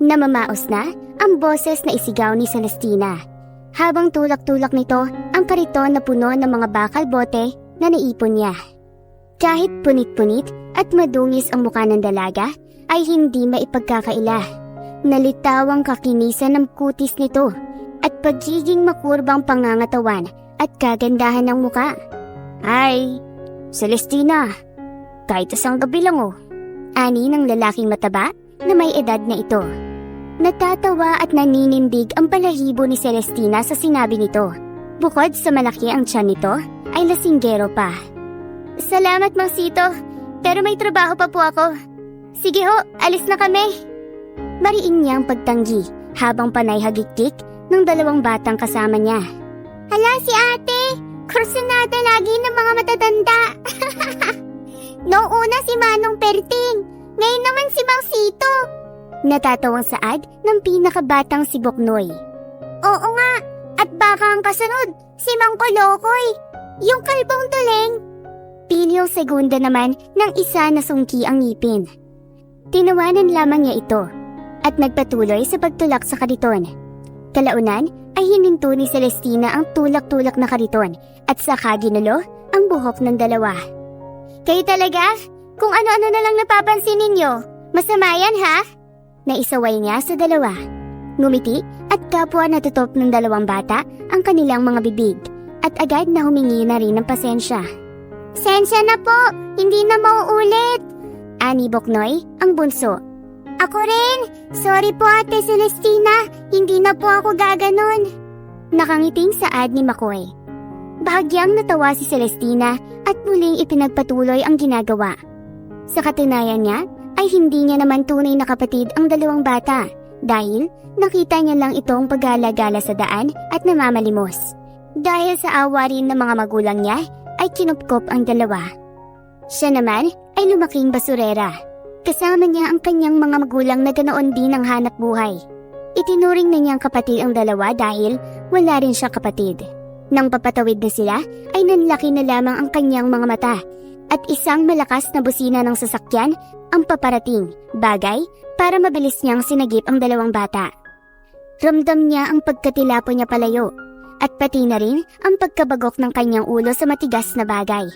Namamaos na ang boses na isigaw ni Celestina, habang tulak-tulak nito ang kariton na puno ng mga bakal bote na naipon niya. Kahit punit-punit at madungis ang mukha ng dalaga, ay hindi maipagkakaila. Nalitaw ang kakinisan ng kutis nito at pagiging makurbang pangangatawan at kagandahan ng muka. "Ay, Celestina, kahit isang gabi lang oh." Ani ng lalaking mataba na may edad na ito. Natatawa at naninindig ang balahibo ni Celestina sa sinabi nito. Bukod sa malaki ang tiyan nito, ay lasinggero pa. "Salamat, Mang Sito, pero may trabaho pa po ako. Sige ho, alis na kami." Mariin niya ang pagtanggi habang panay hagiktik ng dalawang batang kasama niya. "Hala si ate, kursunada lagi ng mga matatanda." "Noong una si Manong Perting, ngayon naman si Mang Sito." Natatawang saad ng pinakabatang si Boknoy. "Oo nga, at baka ang kasunod, si Mang Kolokoy, yung kalbong tuleng." Pilyong segunda naman ng isa na sungki ang ngipin. Tinawanan lamang niya ito at nagpatuloy sa pagtulak sa kariton. Kalaunan ay hininto ni Celestina ang tulak-tulak na kariton at saka ginulo ang buhok ng dalawa. "Kayo talaga? Kung ano-ano na lang napapansin ninyo, masama yan ha?" Naisaway niya sa dalawa. Ngumiti at kapwa natutop ng dalawang bata ang kanilang mga bibig at agad na humingi na rin ng pasensya. "Sensya na po, hindi na mauulit." Ani Boknoy, ang bunso. "Ako rin, sorry po Ate Celestina, hindi na po ako gaganon." Nakangiting saad ni Makoy. Bahagyang natawa si Celestina at muling ipinagpatuloy ang ginagawa. Sa katunayan niya, ay hindi niya naman tunay na kapatid ang dalawang bata dahil nakita niya lang itong paggala-gala sa daan at namamalimos. Dahil sa awa rin ng mga magulang niya, ay kinupkop ang dalawa. Siya naman ay lumaking basurera. Kasama niya ang kanyang mga magulang na ganoon din ang hanap buhay. Itinuring na niyang kapatid ang dalawa dahil wala rin siya kapatid. Nang papatawid na sila, ay nanlaki na lamang ang kanyang mga mata at isang malakas na busina ng sasakyan ang paparating, bagay para mabilis niyang sinagip ang dalawang bata. Ramdam niya ang pagkatilapo niya palayo at pati na rin ang pagkabagok ng kanyang ulo sa matigas na bagay.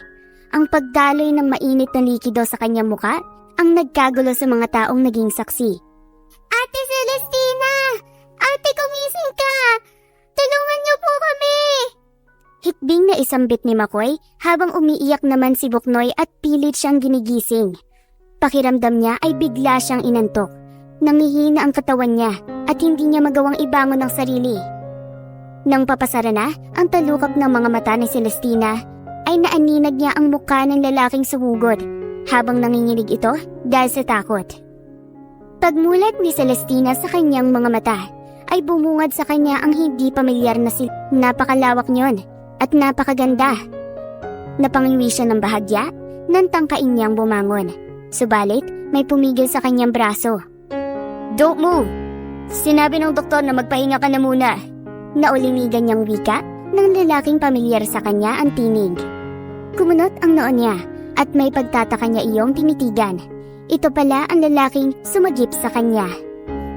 Ang pagdaloy ng mainit na likido sa kanyang muka ang nagkagulo sa mga taong naging saksi. "Ate Celestina! Ate, kumising ka! Tulungan niyo po kami!" Hikbing na isambit ni Makoy habang umiiyak naman si Boknoy at pilit siyang ginigising. Pakiramdam niya ay bigla siyang inantok. Nangihina ang katawan niya at hindi niya magawang ibangon ang sarili. Nang papasara na ang talukap ng mga mata ni Celestina, ay naaninag niya ang mukha ng lalaking sumugod habang nanginginig ito dahil sa takot. Pagmulat ni Celestina sa kanyang mga mata, ay bumungad sa kanya ang hindi pamilyar na napakalawak niyon at napakaganda. Napangiwi siya ng bahagya nang tangkain niyang bumangon. Subalit, may pumigil sa kanyang braso. "Don't move! Sinabi ng doktor na magpahinga ka na muna." Naulinigan niyang wika ng lalaking pamilyar sa kanya ang tinig. Kumunot ang noo niya at may pagtataka niya iyong tinitigan. Ito pala ang lalaking sumagip sa kanya.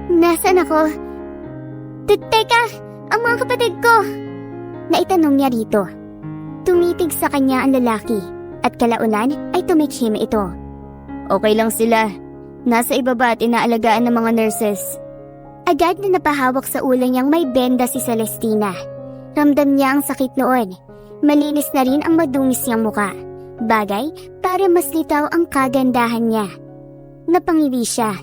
"Nasaan ako?" Teka, ang mga kapatid ko!" Naitanong niya rito. Tumitig sa kanya ang lalaki at kalaunan ay tumikhim ito. "Okay lang sila. Nasa ibaba at inaalagaan ng mga nurses." Agad na napahawak sa ulo niyang may benda si Celestina. Ramdam niya ang sakit noon. Malinis na rin ang madungis niyang muka. Bagay para mas litaw ang kagandahan niya. Napangiwi siya.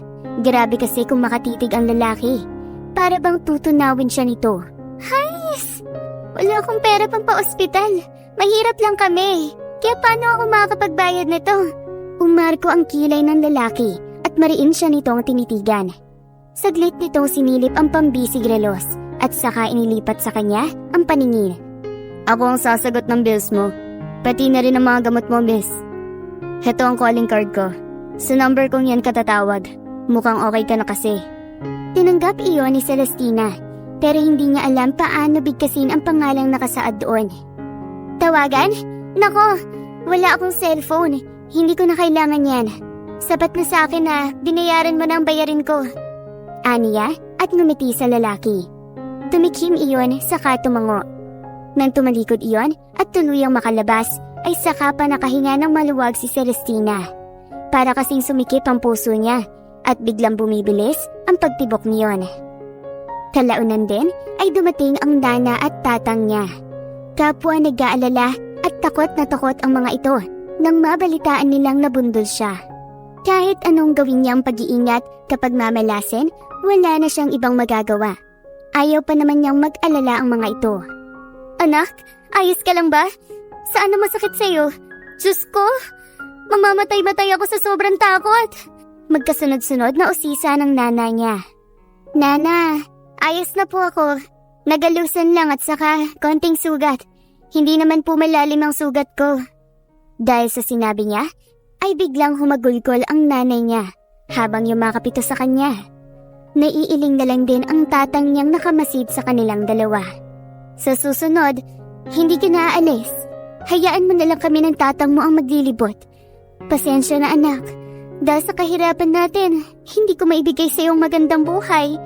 Grabe kasi kung makatitig ang lalaki. Para bang tutunawin siya nito. "Hayes! Wala akong pera pang pa-ospital. Mahirap lang kami. Kaya paano ako makakapagbayad nito?" Umarko ang kilay ng lalaki at mariin siya nitong tinitigan. Saglit nitong sinilip ang pambisig relos at saka inilipat sa kanya ang paningin. "Ako ang sasagot ng bills mo. Pati na rin ang mga gamot mo, miss. Heto ang calling card ko. Sa number kong yan katatawag. Mukhang okay ka na kasi." Tinanggap iyon ni Celestina, pero hindi niya alam paano bigkasin ang pangalang nakasaad doon. "Tawagan? Nako, wala akong cellphone. Hindi ko na kailangan yan. Sapat na sa akin na binayaran mo na ang bayarin ko." aniya at ngumiti sa lalaki. Tumikim iyon saka tumango. Nang tumalikod iyon at tuluyang makalabas ay saka pa nakahinga ng maluwag si Celestina. Para kasing sumikip ang puso niya at biglang bumibilis ang pagtibok niyon. Kalaunan din ay dumating ang nana at tatang niya. Kapwa nag-aalala at takot na takot ang mga ito nang mabalitaan nilang nabundol siya. Kahit anong gawin niya ang pag-iingat kapag mamalasin, wala na siyang ibang magagawa. Ayaw pa naman niyang mag-alala ang mga ito. Anak, ayos ka lang ba? Saan na masakit sa'yo? Diyos ko, mamamatay-matay ako sa sobrang takot. Magkasunod-sunod na usisa ng nana niya. Nana, ayos na po ako. Nagalusan lang at saka konting sugat. Hindi naman po malalim ang sugat ko. Dahil sa sinabi niya, ay biglang humagulgol ang nanay niya habang yumakap ito sa kanya. Naiiling na lang din ang tatang niyang nakamasid sa kanilang dalawa. Sa susunod, hindi ka na aalis. Hayaan mo na lang kami ng tatang mo ang maglilibot. Pasensya na anak. Dahil sa kahirapan natin, hindi ko maibigay sa iyong magandang buhay.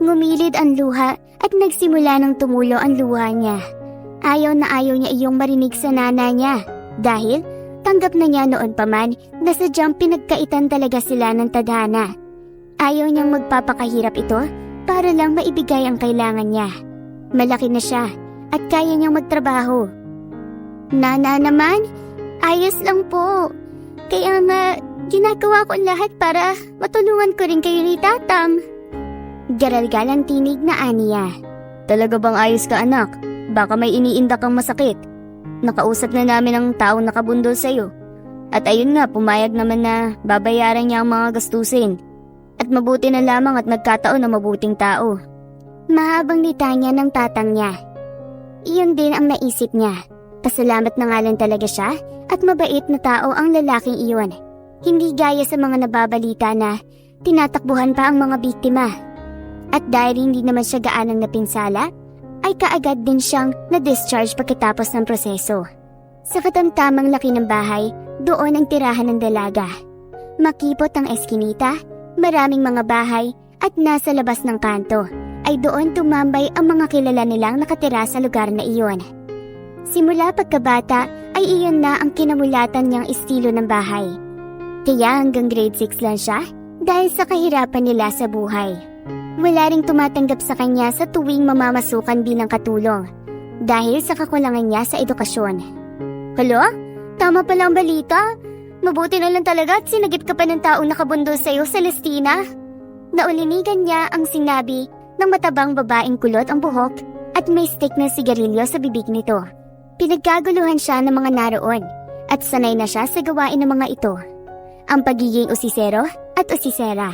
Ngumilid ang luha at nagsimula ng tumulo ang luha niya. Ayaw na ayaw niya iyong marinig sa nana niya dahil tanggap na niya noon pa man na sadyang pinagkaitan talaga sila ng tadhana. Ayaw niyang magpapakahirap ito para lang maibigay ang kailangan niya. Malaki na siya at kaya niyang magtrabaho. Nana naman, ayos lang po. Kaya nga, ginagawa ko lahat para matulungan ko rin kayo ni tatang. Garalgal ang tinig na aniya. Talaga bang ayos ka anak? Baka may iniinda kang masakit. Nakausap na namin ang taong nakabundol sa'yo. At ayun nga, pumayag naman na babayaran niya ang mga gastusin. At mabuti na lamang at nagkataon na mabuting tao. Mahabang litanya ng tatang niya. Iyon din ang naisip niya. Pasalamat na nga lang talaga siya at mabait na tao ang lalaking iyon. Hindi gaya sa mga nababalita na tinatakbuhan pa ang mga biktima. At dahil hindi naman siya gaanang napinsala, ay kaagad din siyang na-discharge pagkatapos ng proseso. Sa katamtamang laki ng bahay, doon ang tirahan ng dalaga. Makipot ang eskinita, maraming mga bahay at nasa labas ng kanto ay doon tumambay ang mga kilala nilang nakatira sa lugar na iyon. Simula pagkabata ay iyon na ang kinamulatan niyang estilo ng bahay. Kaya hanggang grade 6 lang siya dahil sa kahirapan nila sa buhay. Wala ring tumatanggap sa kanya sa tuwing mamamasukan bilang katulong dahil sa kakulangan niya sa edukasyon. Hala? Tama pala ang balita? Mabuti na lang talaga at sinagip ka pa ng taong nakabundol sa'yo, Celestina. Naulinigan niya ang sinabi ng matabang babaeng kulot ang buhok at may stick na sigarilyo sa bibig nito. Pinagkaguluhan siya ng mga naroon at sanay na siya sa gawain ng mga ito. Ang pagiging usisero at usisera.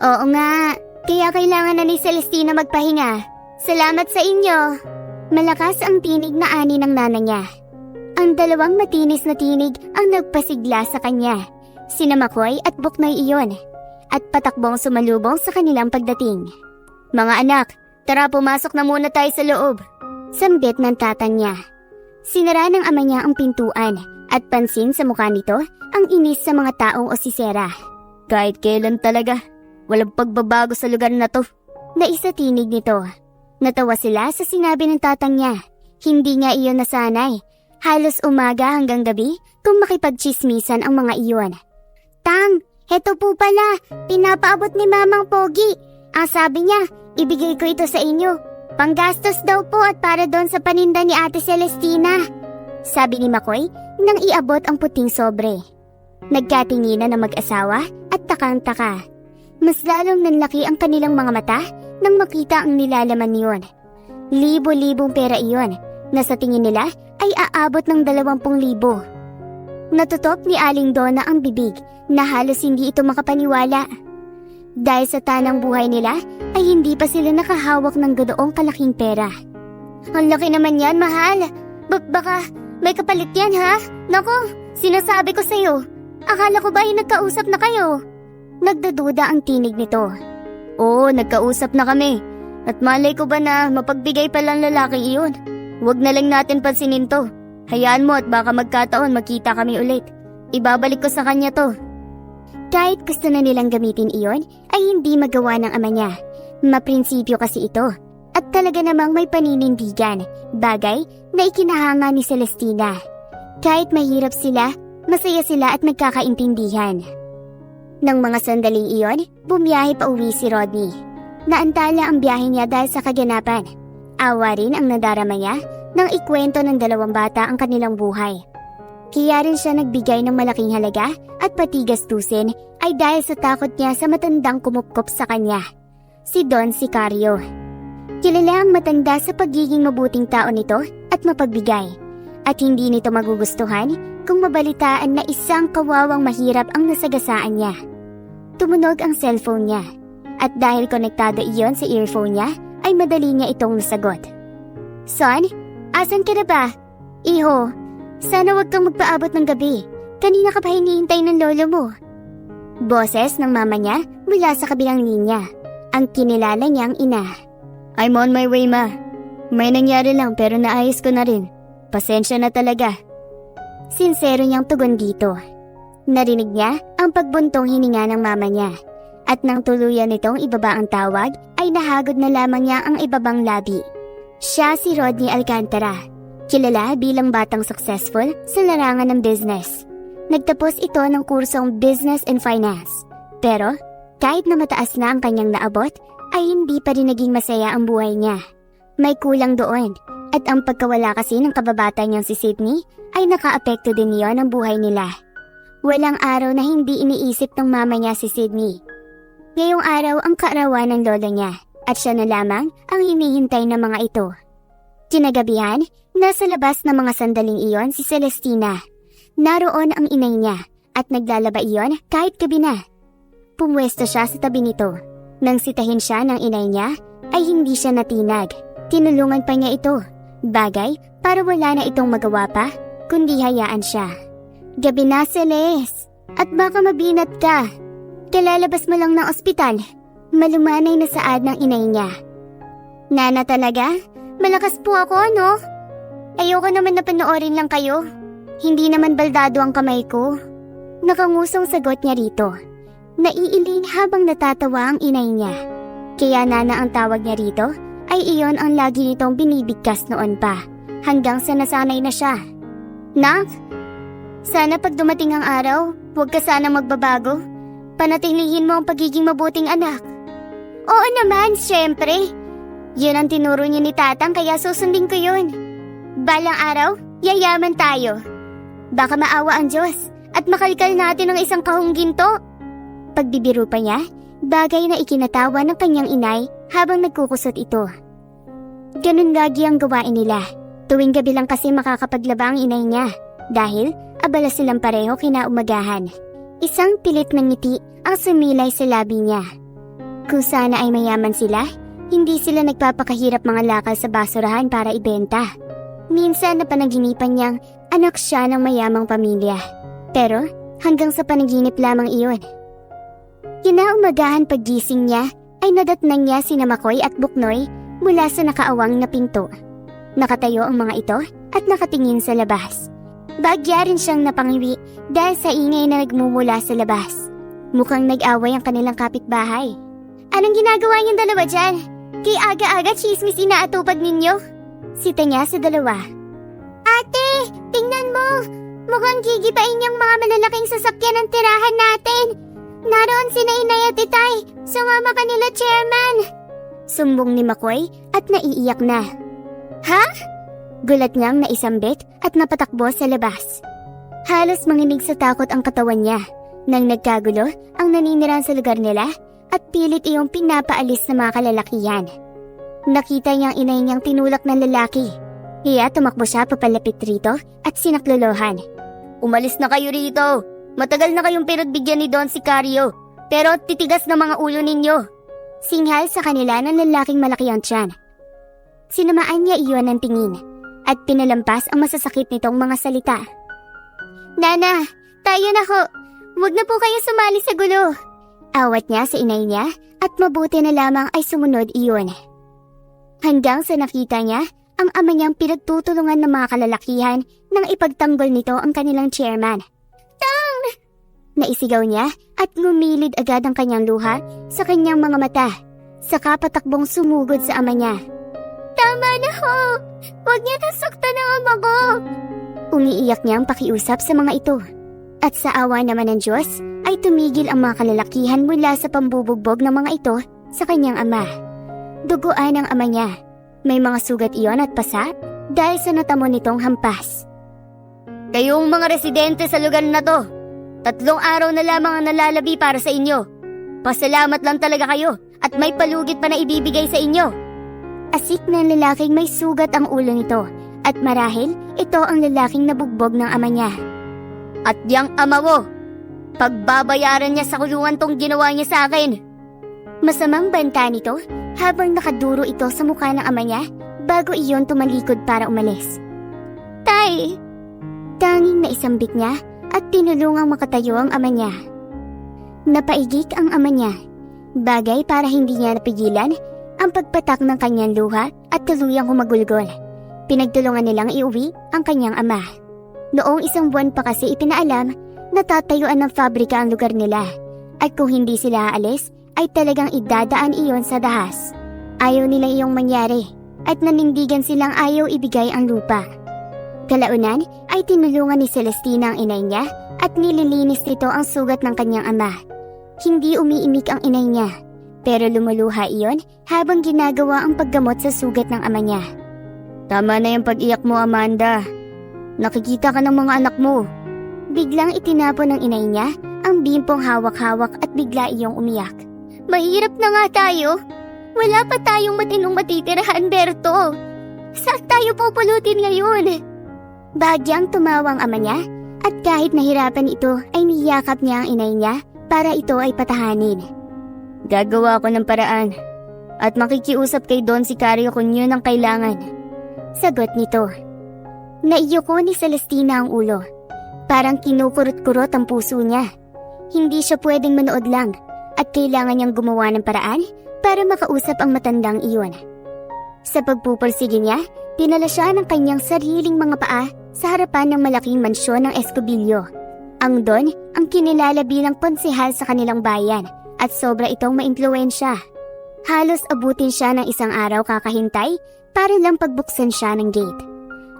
Oo nga, kaya kailangan na ni Celestina magpahinga. Salamat sa inyo. Malakas ang tinig na ani ng nana niya. Ang dalawang matinis na tinig ang nagpasigla sa kanya. Sina Makoy at Buknoy iyon. At patakbong sumalubong sa kanilang pagdating. Mga anak, tara pumasok na muna tayo sa loob. Sambit ng tatang niya. Sinara ng ama niya ang pintuan at pansin sa mukha nito ang inis sa mga taong osisera. Kahit kailan talaga, walang pagbabago sa lugar na to. Naisatinig nito. Natawa sila sa sinabi ng tatang niya. Hindi nga iyon nasanay. Halos umaga hanggang gabi kung makipagchismisan ang mga iyon. Tang, heto po pala, pinapaabot ni Mamang Pogi. Ang sabi niya, ibigay ko ito sa inyo. Panggastos daw po at para doon sa paninda ni Ate Celestina. Sabi ni Makoy nang iabot ang puting sobre. Nagkatinginan ang mag-asawa at takang-taka. Mas lalong nanlaki ang kanilang mga mata nang makita ang nilalaman niyon. Libo-libong pera iyon na sa tingin nila ay aabot ng 20,000. Natutok ni Aling Donna ang bibig na halos hindi ito makapaniwala. Dahil sa tanang buhay nila ay hindi pa sila nakahawak ng ganoong kalaking pera. Ang laki naman yan, mahal. Baka may kapalit yan, ha? Naku, sinasabi ko sa'yo. Akala ko ba ay nagkausap na kayo? Nagdaduda ang tinig nito. Oo, nagkausap na kami. At malay ko ba na mapagbigay pa lang lalaki iyon? Huwag na lang natin pansinin to. Hayaan mo at baka magkataon magkita kami ulit. Ibabalik ko sa kanya to. Kahit gusto na nilang gamitin iyon, ay hindi magawa ng ama niya. Maprinsipyo kasi ito. At talaga namang may paninindigan, bagay na ikinahanga ni Celestina. Kahit mahirap sila, masaya sila at nagkakaintindihan. Nang mga sandaling iyon, bumiyahe pa uwi si Rodney. Naantala ang biyahe niya dahil sa kaganapan. Awa rin ang nadarama niya nang ikwento ng dalawang bata ang kanilang buhay. Kaya rin siya nagbigay ng malaking halaga at pati gastusin ay dahil sa takot niya sa matandang kumupkop sa kanya, si Don Sicario. Kilala ang matanda sa pagiging mabuting tao nito at mapagbigay, at hindi nito magugustuhan kung mabalitaan na isang kawawang mahirap ang nasagasaan niya. Tumunog ang cellphone niya, at dahil konektado iyon sa earphone niya, ay madali niya itong nasagot. Son, asan ka na ba? Iho, sana wag kang magpaabot ng gabi. Kanina ka pa hinihintay ng lolo mo. Boses ng mama niya mula sa kabilang linya, ang kinilala niyang ina. I'm on my way, ma. May nangyari lang pero naayos ko na rin. Pasensya na talaga. Sinsero niyang tugon dito. Narinig niya ang pagbuntong hininga ng mama niya. At nang tuluyan nitong ibaba ang tawag, ay nahagod na lamang niya ang ibabang labi. Siya si Rodney Alcantara, kilala bilang batang successful sa larangan ng business. Nagtapos ito ng kursong Business and Finance. Pero kahit na mataas na ang kanyang naabot, ay hindi pa rin naging masaya ang buhay niya. May kulang doon, at ang pagkawala kasi ng kababata niyang si Sydney ay nakaapekto din niyon ang buhay nila. Walang araw na hindi iniisip ng mama niya si Sydney. Ngayong araw ang kaarawan ng lola niya, at siya na lamang ang hinihintay ng mga ito. Kinagabihan, nasa labas ng mga sandaling iyon si Celestina. Naroon ang inay niya, at naglalaba iyon kahit gabi na. Pumwesto siya sa tabi nito. Nang sitahin siya ng inay niya, ay hindi siya natinag. Tinulungan pa niya ito. Bagay para wala na itong magawa pa, kundi hayaan siya. Gabi na, Celes. At baka mabinat ka. Kalalabas mo lang ng ospital. Malumanay na saad ng inay niya. Nana talaga? Malakas po ako, no? Ayoko naman na panoorin lang kayo. Hindi naman baldado ang kamay ko. Nakangusong sagot niya rito. Naiiling habang natatawa ang inay niya. Kaya Nana ang tawag niya rito, ay iyon ang lagi nitong binibigkas noon pa, hanggang sa nasanay na siya. Nak, sana pag dumating ang araw, huwag ka sana magbabago. Panatilihin mo ang pagiging mabuting anak. Oo naman, syempre. Yun ang tinuro niya ni Tatang kaya susundin ko yun. Balang araw, yayaman tayo. Baka maawa ang Diyos at makalkal natin ang isang kahong ginto. Pagbibiro pa niya, bagay na ikinatawa ng kanyang inay habang nagkukusot ito. Ganun lagi ang gawain nila. Tuwing gabi lang kasi makakapaglaba ang inay niya dahil abala silang pareho kinaumagahan. Isang pilit ng ngiti ang sumilay sa labi niya. Kung sana ay mayaman sila, hindi sila nagpapakahirap mga lakal sa basurahan para ibenta. Minsan na panaginipan niyang anak siya ng mayamang pamilya. Pero hanggang sa panaginip lamang iyon. Kinaumagahan paggising niya ay nadatnang niya sina Makoy at Buknoy mula sa nakaawang na pinto. Nakatayo ang mga ito at nakatingin sa labas. Bagya rin siyang napangiwi dahil sa ingay na nagmumula sa labas. Mukhang nag-away ang kanilang kapitbahay. Anong ginagawa niyong dalawa dyan? Kay aga-aga chismis inaatupag ninyo? Sita niya sa dalawa. Ate, tingnan mo! Mukhang gigipain niyang mga malalaking sasakyan ng tirahan natin. Naroon si Inay at Itay. Sumama kanila, Chairman. Sumbong ni Makoy at naiiyak na. Ha? Gulat niyang naisambit at napatakbo sa labas. Halos manginig sa takot ang katawan niya. Nang nagkagulo ang naninirahan sa lugar nila at pilit iyong pinapaalis ng mga kalalakihan. Nakita niyang inay niyang tinulak ng lalaki. Kaya tumakbo siya papalapit rito at sinaklolohan. Umalis na kayo rito. Matagal na kayong pinagbigyan ni Don Sicario, pero titigas na mga ulo ninyo. Singhal sa kanila ng lalaking malaki ang tiyan. Sinamaan niya iyon ng tingin at pinalampas ang masasakit nitong mga salita. Nana, tayo na ho. Huwag na po kayo sumali sa gulo. Awat niya sa inay niya at mabuti na lamang ay sumunod iyon. Hanggang sa nakita niya ang ama niyang pinagtutulungan ng mga kalalakihan nang ipagtanggol nito ang kanilang chairman. Naisigaw niya at lumilid agad ang kanyang luha sa kanyang mga mata. Saka patakbong sumugod sa ama niya. Tama na ho! Huwag niya nasaktan ang ama ko! Umiiyak niyang pakiusap sa mga ito. At sa awa naman ng Diyos ay tumigil ang mga kalalakihan mula sa pambubugbog ng mga ito sa kanyang ama. Duguan ang ama niya. May mga sugat iyon at pasa dahil sa natamo nitong hampas. Kayong mga residente sa lugar na to, 3 araw na lamang ang nalalabi para sa inyo. Pasalamat lang talaga kayo at may palugit pa na ibibigay sa inyo. Asik ng lalaking may sugat ang ulo nito at marahil ito ang lalaking nabugbog ng ama niya. At yang ama mo, pagbabayaran niya sa kulungan tong ginawa niya sa akin. Masamang banta nito habang nakaduro ito sa mukha ng ama niya bago iyon tumalikod para umalis. Tay! Tanging naisambit niya at tinulungang makatayo ang ama niya. Napaigik ang ama niya, bagay para hindi niya napigilan ang pagpatak ng kanyang luha at tuluyang humagulgol. Pinagtulungan nilang iuwi ang kanyang ama. Noong 1 buwan pa kasi ipinaalam na tatayuan ng fabrika ang lugar nila at kung hindi sila aalis ay talagang idadaan iyon sa dahas. Ayaw nilang iyong mangyari at nanindigan silang ayaw ibigay ang lupa. Kalaunan ay tinulungan ni Celestina ang inay niya at nililinis nito ang sugat ng kanyang ama. Hindi umiimik ang inay niya, pero lumuluha iyon habang ginagawa ang paggamot sa sugat ng ama niya. Tama na yung pag-iyak mo, Amanda. Nakikita ka ng mga anak mo. Biglang itinapon ng inay niya ang bimpong hawak-hawak at bigla iyong umiyak. Mahirap na nga tayo. Wala pa tayong matinong matitirahan, Berto. Saan tayo pupulutin ngayon? Bahagyang tumawa ang ama niya at kahit nahirapan ito ay niyakap niya ang inay niya para ito ay patahanin. Gagawa ko ng paraan at makikiusap kay Don Sicario kung yun ang kailangan. Sagot nito. Naiyoko ni Celestina ang ulo. Parang kinukurot-kurot ang puso niya. Hindi siya pwedeng manood lang at kailangan niyang gumawa ng paraan para makausap ang matandang iyon. Sa pagpupursige niya, dinala siya ng kanyang sariling mga paa sa harapan ng malaking mansyon ng Escobillo. Ang Don ang kinilala bilang konsehal sa kanilang bayan at sobra itong maimpluwensya. Halos abutin siya ng 1 araw kakahintay para lang pagbuksan siya ng gate.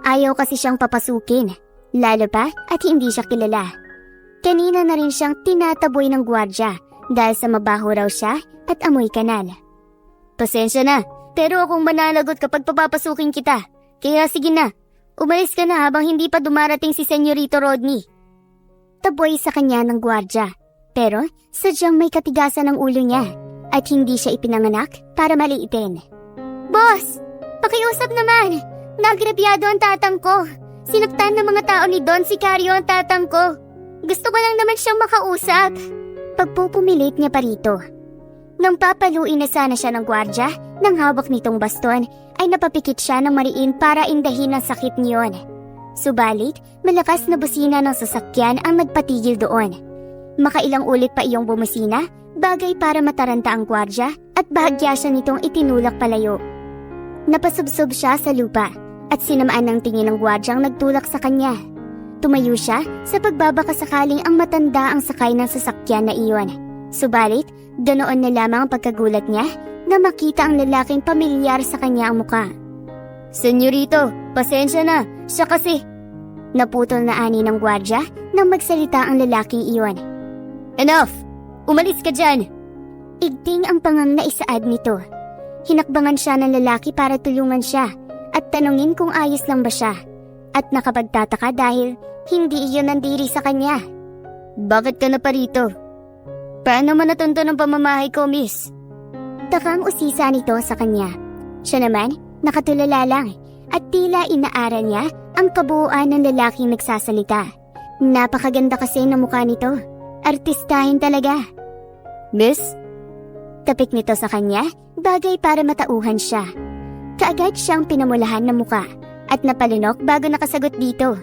Ayaw kasi siyang papasukin, lalo pa at hindi siya kilala. Kanina na rin siyang tinataboy ng gwardya dahil sa mabaho raw siya at amoy kanal. Pasensya na, pero akong mananagot kapag papapasukin kita. Kaya sige na, umalis ka na habang hindi pa dumarating si Senyorito Rodney. Taboy sa kanya ng gwardya, pero sadyang may katigasan ng ulo niya at hindi siya ipinanganak para maliitin. Boss! Pakiusap naman! Nagrabyado ang tatang ko. Sinaktan ng mga tao ni Don Sicario ang tatang ko. Gusto ko lang naman siyang makausap. Pagpupumilit niya pa rito. Nang papaluin na sana siya ng gwardya, nang hawak nitong baston, ay napapikit siya ng mariin para indahin ang sakit niyon. Subalit, malakas na busina ng sasakyan ang nagpatigil doon. Makailang ulit pa iyong bumusina, bagay para mataranta ang gwardya at bahagya siya nitong itinulak palayo. Napasubsob siya sa lupa at sinamaan ng tingin ng gwardyang nagtulak sa kanya. Tumayo siya sa pagbabakasakaling ang matanda ang sakay ng sasakyan na iyon. Subalit, ganoon na lamang ang pagkagulat niya na makita ang lalaking pamilyar sa kanya ang muka. Senyorito, pasensya na, siya kasi. Naputol na ani ng gwardya nang magsalita ang lalaking iyon. Enough! Umalis ka dyan! Igting ang pangang na isaad nito. Hinakbangan siya ng lalaki para tulungan siya at tanungin kung ayos lang ba siya. At nakapagtataka dahil hindi iyon nandiri sa kanya. Bakit ka na pa rito? Paano man natunto ng pamamahay ko, miss? Takang usisa nito sa kanya. Siya naman, nakatulala lang at tila inaaral niya ang kabuuan ng lalaking nagsasalita. Napakaganda kasi ng mukha nito. Artistahin talaga. Miss? Tapik nito sa kanya, bagay para matauhan siya. Kaagad siyang pinamulahan ng muka at napalunok bago nakasagot dito.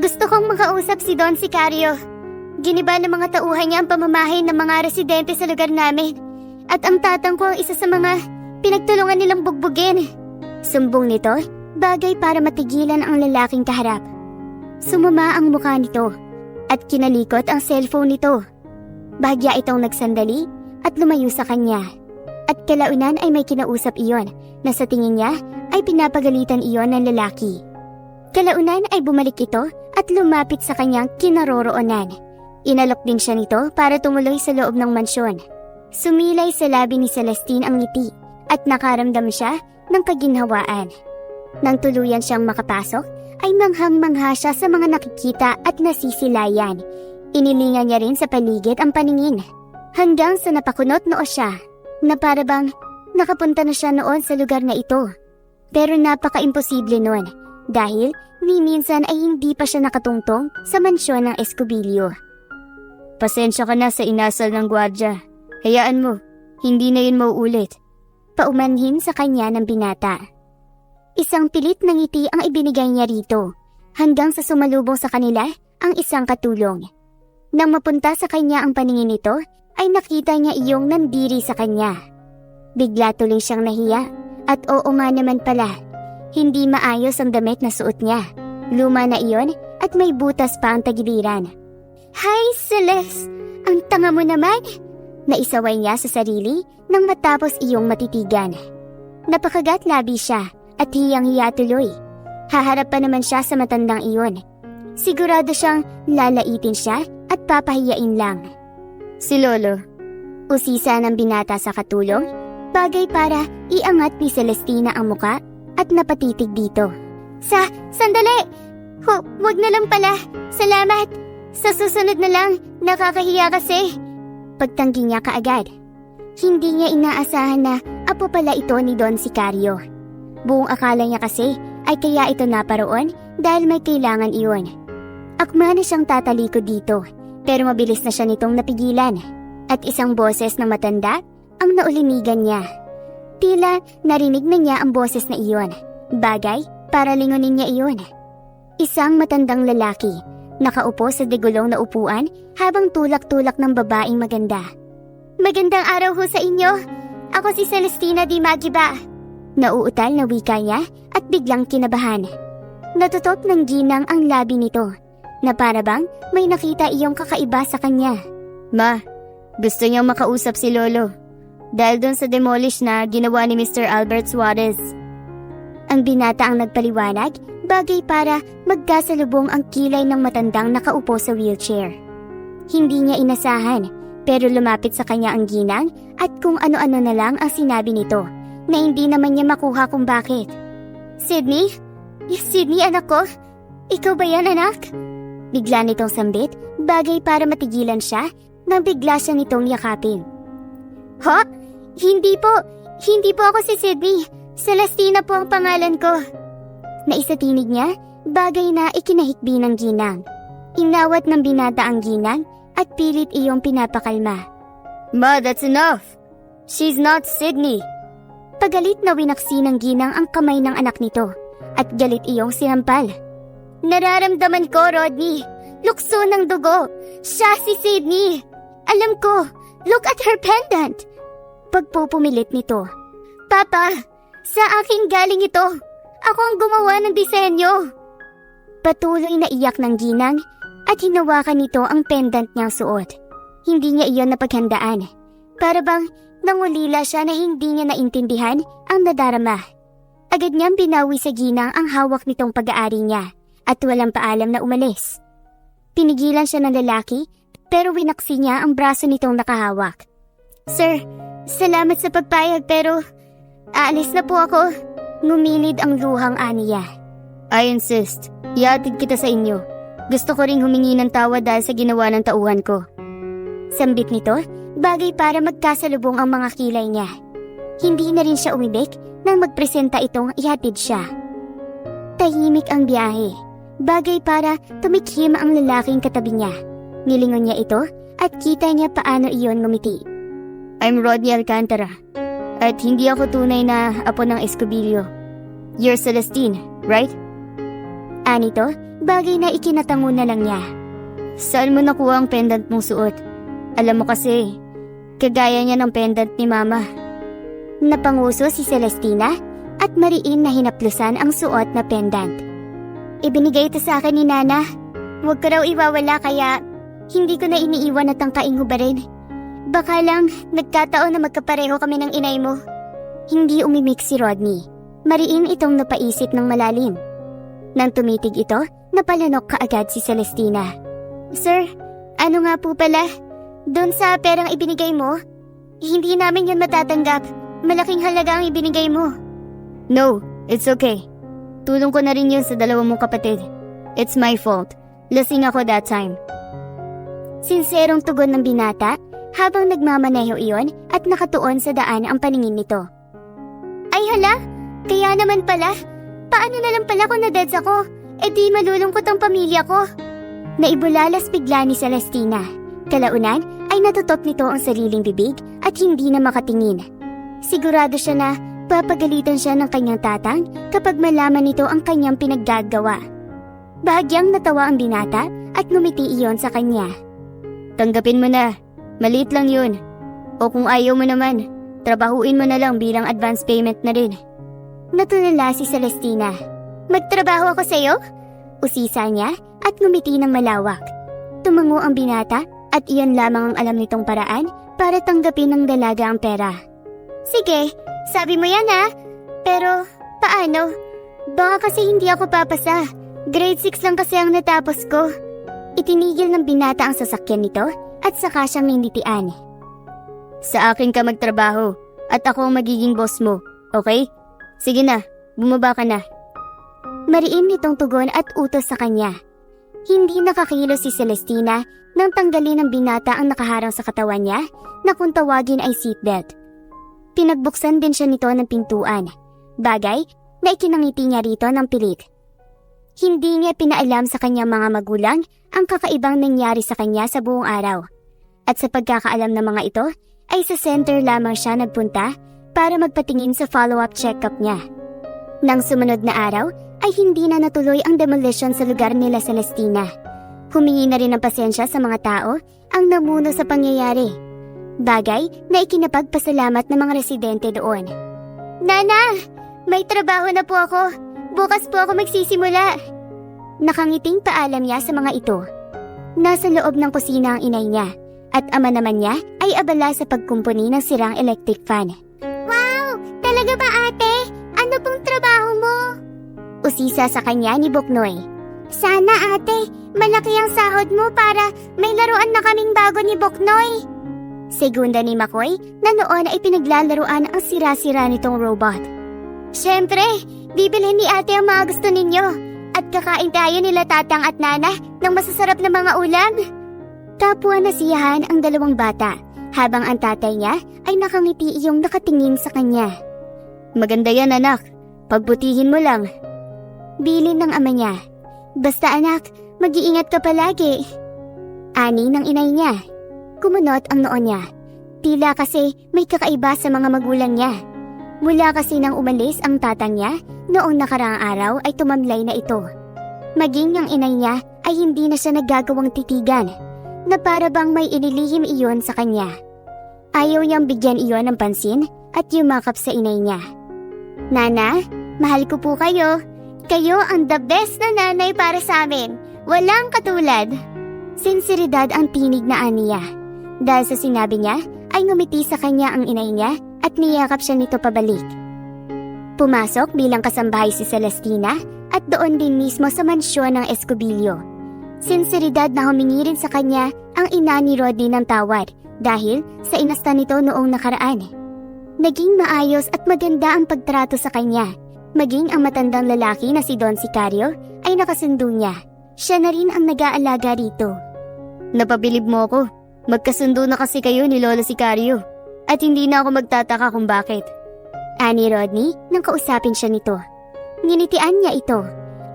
Gusto kong makausap si Don Sicario. Giniba ng mga tauhan niya ang pamamahay ng mga residente sa lugar namin. At ang tatang ko ang isa sa mga pinagtulungan nilang bugbugin. Sumbong nito, bagay para matigilan ang lalaking kaharap. Sumama ang mukha nito. at kinalikot ang cellphone nito. Bahagya itong nagsandali at lumayo sa kanya. At kalaunan ay may kinausap iyon na sa tingin niya ay pinapagalitan iyon ng lalaki. Kalaunan ay bumalik ito at lumapit sa kanyang kinaroroonan. Inalok din siya nito para tumuloy sa loob ng mansyon. Sumilay sa labi ni Celestine ang ngiti at nakaramdam siya ng kaginhawaan. Nang tuluyan siyang makapasok, ay manghang-mangha siya sa mga nakikita at nasisilayan. Inilingan niya rin sa paligid ang paningin. Hanggang sa napakunot noo siya, na para bang nakapunta na siya noon sa lugar na ito. Pero napaka-imposible noon, dahil ni minsan ay hindi pa siya nakatungtong sa mansyon ng Escobillo. Pasensya ka na sa inasal ng gwardya. Hayaan mo, hindi na yun mauulit. Paumanhin sa kanya ng binata. Isang pilit na ngiti ang ibinigay niya rito, hanggang sa sumalubong sa kanila ang isang katulong. Nang mapunta sa kanya ang paningin nito, ay nakita niya iyong nandiri sa kanya. Bigla tuloy siyang nahiya, at oo nga naman pala, hindi maayos ang damit na suot niya. Luma na iyon at may butas pa ang tagiliran. Hi, Celeste! Ang tanga mo naman! Naisaway niya sa sarili nang matapos iyong matitigan. Napakagat labi siya at hiyang-hiya tuloy. Haharap pa naman siya sa matandang iyon. Sigurado siyang lalaitin siya at papahiyain lang. Si Lolo. Usisa ng binata sa katulong, bagay para iangat ni Celestina ang muka at napatitig dito. Sandali! Wag na lang pala. Salamat! Sa susunod na lang, nakakahiya kasi. Pagtanggi niya kaagad. Hindi niya inaasahan na apo pala ito ni Don Sicario. Buong akala niya kasi ay kaya ito naparoon dahil may kailangan iyon. Akma na siyang tatalikod dito, pero mabilis na siya nitong napigilan. At isang boses ng matanda ang naulinigan niya. Tila narinig na niya ang boses na iyon. Bagay para lingunin niya iyon. Isang matandang lalaki. Nakaupo sa digulong na upuan habang tulak-tulak ng babaeng maganda. Magandang araw ho sa inyo. Ako si Celestina Di Magiba. Nauutal na wika niya at biglang kinabahan. Natutok ng ginang ang labi nito, na para bang may nakita iyong kakaiba sa kanya. Ma, gusto niyang makausap si Lolo. Dahil doon sa demolish na ginawa ni Mr. Albert Suarez. Ang binata ang nagpaliwanag, bagay para magkasalubong ang kilay ng matandang nakaupo sa wheelchair. Hindi niya inasahan, pero lumapit sa kanya ang ginang at kung ano-ano na lang ang sinabi nito, na hindi naman niya makuha kung bakit. Sydney? Sydney, anak ko? Ikaw ba yan, anak? Bigla nitong sambit, bagay para matigilan siya, nang bigla siya nitong yakapin. Ha? Hindi po ako si Sydney. Celestina po ang pangalan ko. Naisatinig niya, bagay na ikinahikbi ng ginang. Inawat ng binata ang ginang at pilit iyong pinapakalma. Ma, that's enough! She's not Sydney! Pagalit na winaksi ng ginang ang kamay ng anak nito at galit iyong sinampal. Nararamdaman ko, Rodney. Lukso ng dugo. Siya si Sydney. Alam ko. Look at her pendant. Pagpupumilit nito. Papa, sa akin galing ito. Ako ang gumawa ng disenyo. Patuloy na iyak ng ginang at hinawakan nito ang pendant niyang suot. Hindi niya iyon napaghandaan. Para bang nangulila siya na hindi niya naintindihan ang nadarama. Agad niyang binawi sa ginang ang hawak nitong pag-aari niya at walang paalam na umalis. Pinigilan siya ng lalaki pero winaksi niya ang braso nitong nakahawak. Sir, salamat sa pagpayag pero aalis na po ako. Ngumilid ang luhang aniya. I insist. Iatid kita sa inyo. Gusto ko ring humingi ng tawad dahil sa ginawa ng tauhan ko. Sambit nito, bagay para magkasalubong ang mga kilay niya. Hindi na rin siya umibig nang magpresenta itong ihatid siya. Tahimik ang biyahe. Bagay para tumikhim ang lalaking katabi niya. Nilingon niya ito at kita niya paano iyon ngumiti. I'm Rodney Alcantara. At hindi ako tunay na apo ng Escobillo. You're Celestine, right? Anito, bagay na ikinatango na lang niya. Saan mo nakuha ang pendant mong suot? Alam mo kasi, kagaya niya ng pendant ni Mama. Napanguso si Celestina at mariin na hinaplusan ang suot na pendant. Ibinigay ito sa akin ni Nana. Huwag ka raw iwawala kaya hindi ko na iniiwan at tangkaing hubarin. Baka lang nagkataon na magkapareho kami ng inay mo. Hindi umimik si Rodney. Mariin itong napaisip ng malalim. Nang tumitig ito, napalanok kaagad si Celestina. Sir, ano nga po pala? Doon sa perang ibinigay mo? Hindi namin yan matatanggap. Malaking halaga ang ibinigay mo. No, it's okay. Tulong ko na rin yun sa dalawang mong kapatid. It's my fault. Lasing ako that time. Sinserong tugon ng binata habang nagmamaneho iyon at nakatuon sa daan ang paningin nito. Ay hala, kaya naman pala. Paano na lang pala kung na-deads ako? E di malulungkot ang pamilya ko. Naibulalas bigla ni Celestina. Kalaunan ay natutok nito ang sariling bibig at hindi na makatingin. Sigurado siya na papagalitan siya ng kanyang tatang kapag malaman nito ang kanyang pinaggagawa. Bahagyang natawa ang binata at ngumiti iyon sa kanya. Tanggapin mo na, maliit lang yun. O kung ayaw mo naman, trabahuin mo na lang bilang advance payment na rin. Natulala si Celestina. Magtrabaho ako sa'yo? Usisa niya at ngumiti ng malawak. Tumango ang binata at iyan lamang ang alam nitong paraan para tanggapin ng dalaga ang pera. Sige, sabi mo yan ha. Pero paano? Baka kasi hindi ako papasa. Grade 6 lang kasi ang natapos ko. Itinigil ng binata ang sasakyan nito at saka siyang ninitian. Sa akin ka magtrabaho at ako ang magiging boss mo, okay? Sige na, bumaba ka na. Mariin nitong tugon at utos sa kanya. Hindi nakakilos si Celestina nang tanggalin ng binata ang nakaharang sa katawan niya na kung tawagin ay seatbelt. Pinagbuksan din siya nito ng pintuan, bagay na ikinangiti niya rito ng pilit. Hindi niya pinaalam sa kanyang mga magulang ang kakaibang nangyari sa kanya sa buong araw. At sa pagkakaalam ng mga ito, ay sa center lamang siya nagpunta para magpatingin sa follow-up check-up niya. Nang sumunod na araw, ay hindi na natuloy ang demolition sa lugar nila Celestina. Humingi na rin ng pasensya sa mga tao ang namuno sa pangyayari. Bagay na ikinapagpasalamat ng mga residente doon. Nana! May trabaho na po ako! Bukas po ako magsisimula. Nakangiting paalam niya sa mga ito. Nasa loob ng kusina ang inay niya at ama naman niya ay abala sa pagkumpuni ng sirang electric fan. Wow! Talaga ba ate? Ano pong trabaho mo? Usisa sa kanya ni Boknoy. Sana ate, malaki ang sahod mo para may laruan na kaming bago ni Boknoy. Segunda ni Makoy na noon ay pinaglalaruan ang sira-sira nitong robot. Siyempre, bibilhin ni ate ang mga gusto ninyo at kakain tayo nila tatang at nana ng masasarap na mga ulam. Kapwa nasiyahan ang dalawang bata habang ang tatay niya ay nakangiti iyong nakatingin sa kanya. Maganda yan anak, pagbutihin mo lang. Bilin ng ama niya. Basta anak, mag-iingat ka palagi. Ani ng inay niya. Kumunot ang noo niya. Tila kasi may kakaiba sa mga magulang niya. Mula kasi nang umalis ang tatang niya, noong nakaraang araw ay tumamlay na ito. Maging ang inay niya ay hindi na siya naggagawang titigan, na para bang may inilihim iyon sa kanya. Ayaw niyang bigyan iyon ng pansin at yumakap sa inay niya. Nana, mahal ko po kayo. Kayo ang the best na nanay para sa amin. Walang katulad. Sinseridad ang tinig na aniya. Dahil sa sinabi niya, ay ngumiti sa kanya ang inay niya at niyakap siya nito pabalik. Pumasok bilang kasambahay si Celestina at doon din mismo sa mansyon ng Escobillo. Sinseridad na humingi rin sa kanya ang ina ni Rodney ng tawad dahil sa inasta nito noong nakaraan. Naging maayos at maganda ang pagtrato sa kanya. Maging ang matandang lalaki na si Don Sicario ay nakasundo niya. Siya na rin ang nag-aalaga rito. Napabilib mo ako. Magkasundo na kasi kayo ni Lola Sicario. At hindi na ako magtataka kung bakit. Ani Rodney nang kausapin siya nito. Nginitian niya ito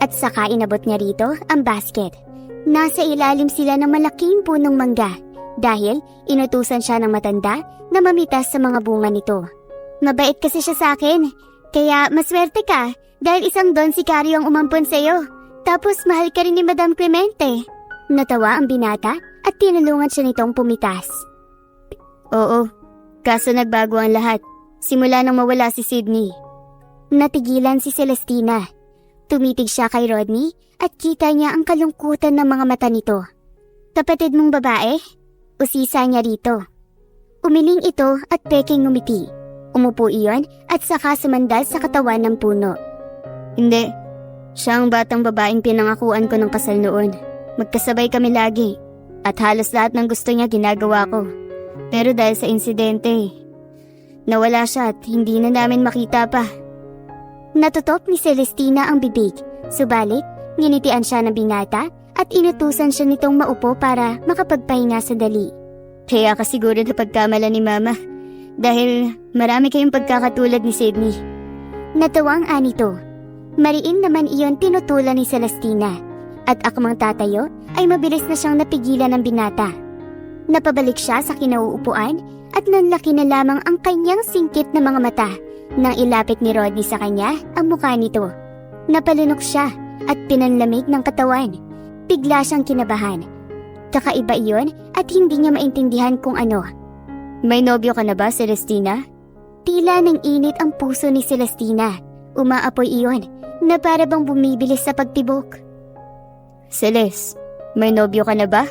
at saka inabot niya rito ang basket. Nasa ilalim sila ng malaking punong mangga dahil inutusan siya ng matanda na mamitas sa mga bunga nito. Mabait kasi siya sa akin, kaya maswerte ka dahil isang Don Sicario ang umampon sa'yo. Tapos mahal ka rin ni Madam Clemente. Natawa ang binata at tinulungan siya nitong pumitas. Oo, kaso nagbago ang lahat simula nang mawala si Sydney. Natigilan si Celestina. Tumitig siya kay Rodney at kita niya ang kalungkutan ng mga mata nito. Kapatid mong babae? Usisa niya rito. Umiling ito at peking ngumiti. Umupo iyon at saka sumandal sa katawan ng puno. Hindi. Siya ang batang babaeng pinangakuan ko ng kasal noon. Magkasabay kami lagi. At halos lahat ng gusto niya ginagawa ko. Pero dahil sa insidente, nawala siya at hindi na namin makita pa. Natutop ni Celestina ang bibig. Subalit, nginitian siya ng binata at inutusan siya nitong maupo para makapagpahinga sandali. Kaya ka siguro na pagkamala ni Mama dahil marami kayong pagkakatulad ni Sydney. Natawa ang anito. Mariin naman iyon tinutulan ni Celestina at akmang tatayo ay mabilis na siyang napigilan ng binata. Napabalik siya sa kinauupuan at nanlaki na lamang ang kanyang singkit na mga mata nang ilapit ni Rodney sa kanya ang mukha nito. Napalunok siya at pinanlamig ng katawan. Bigla siyang kinabahan. Kakaiba iyon at hindi niya maintindihan kung ano. May nobyo ka na ba, Celestina? Tila ng init ang puso ni Celestina. Umaapoy iyon na para bang bumibilis sa pagtibok. Celes, may nobyo ka na ba?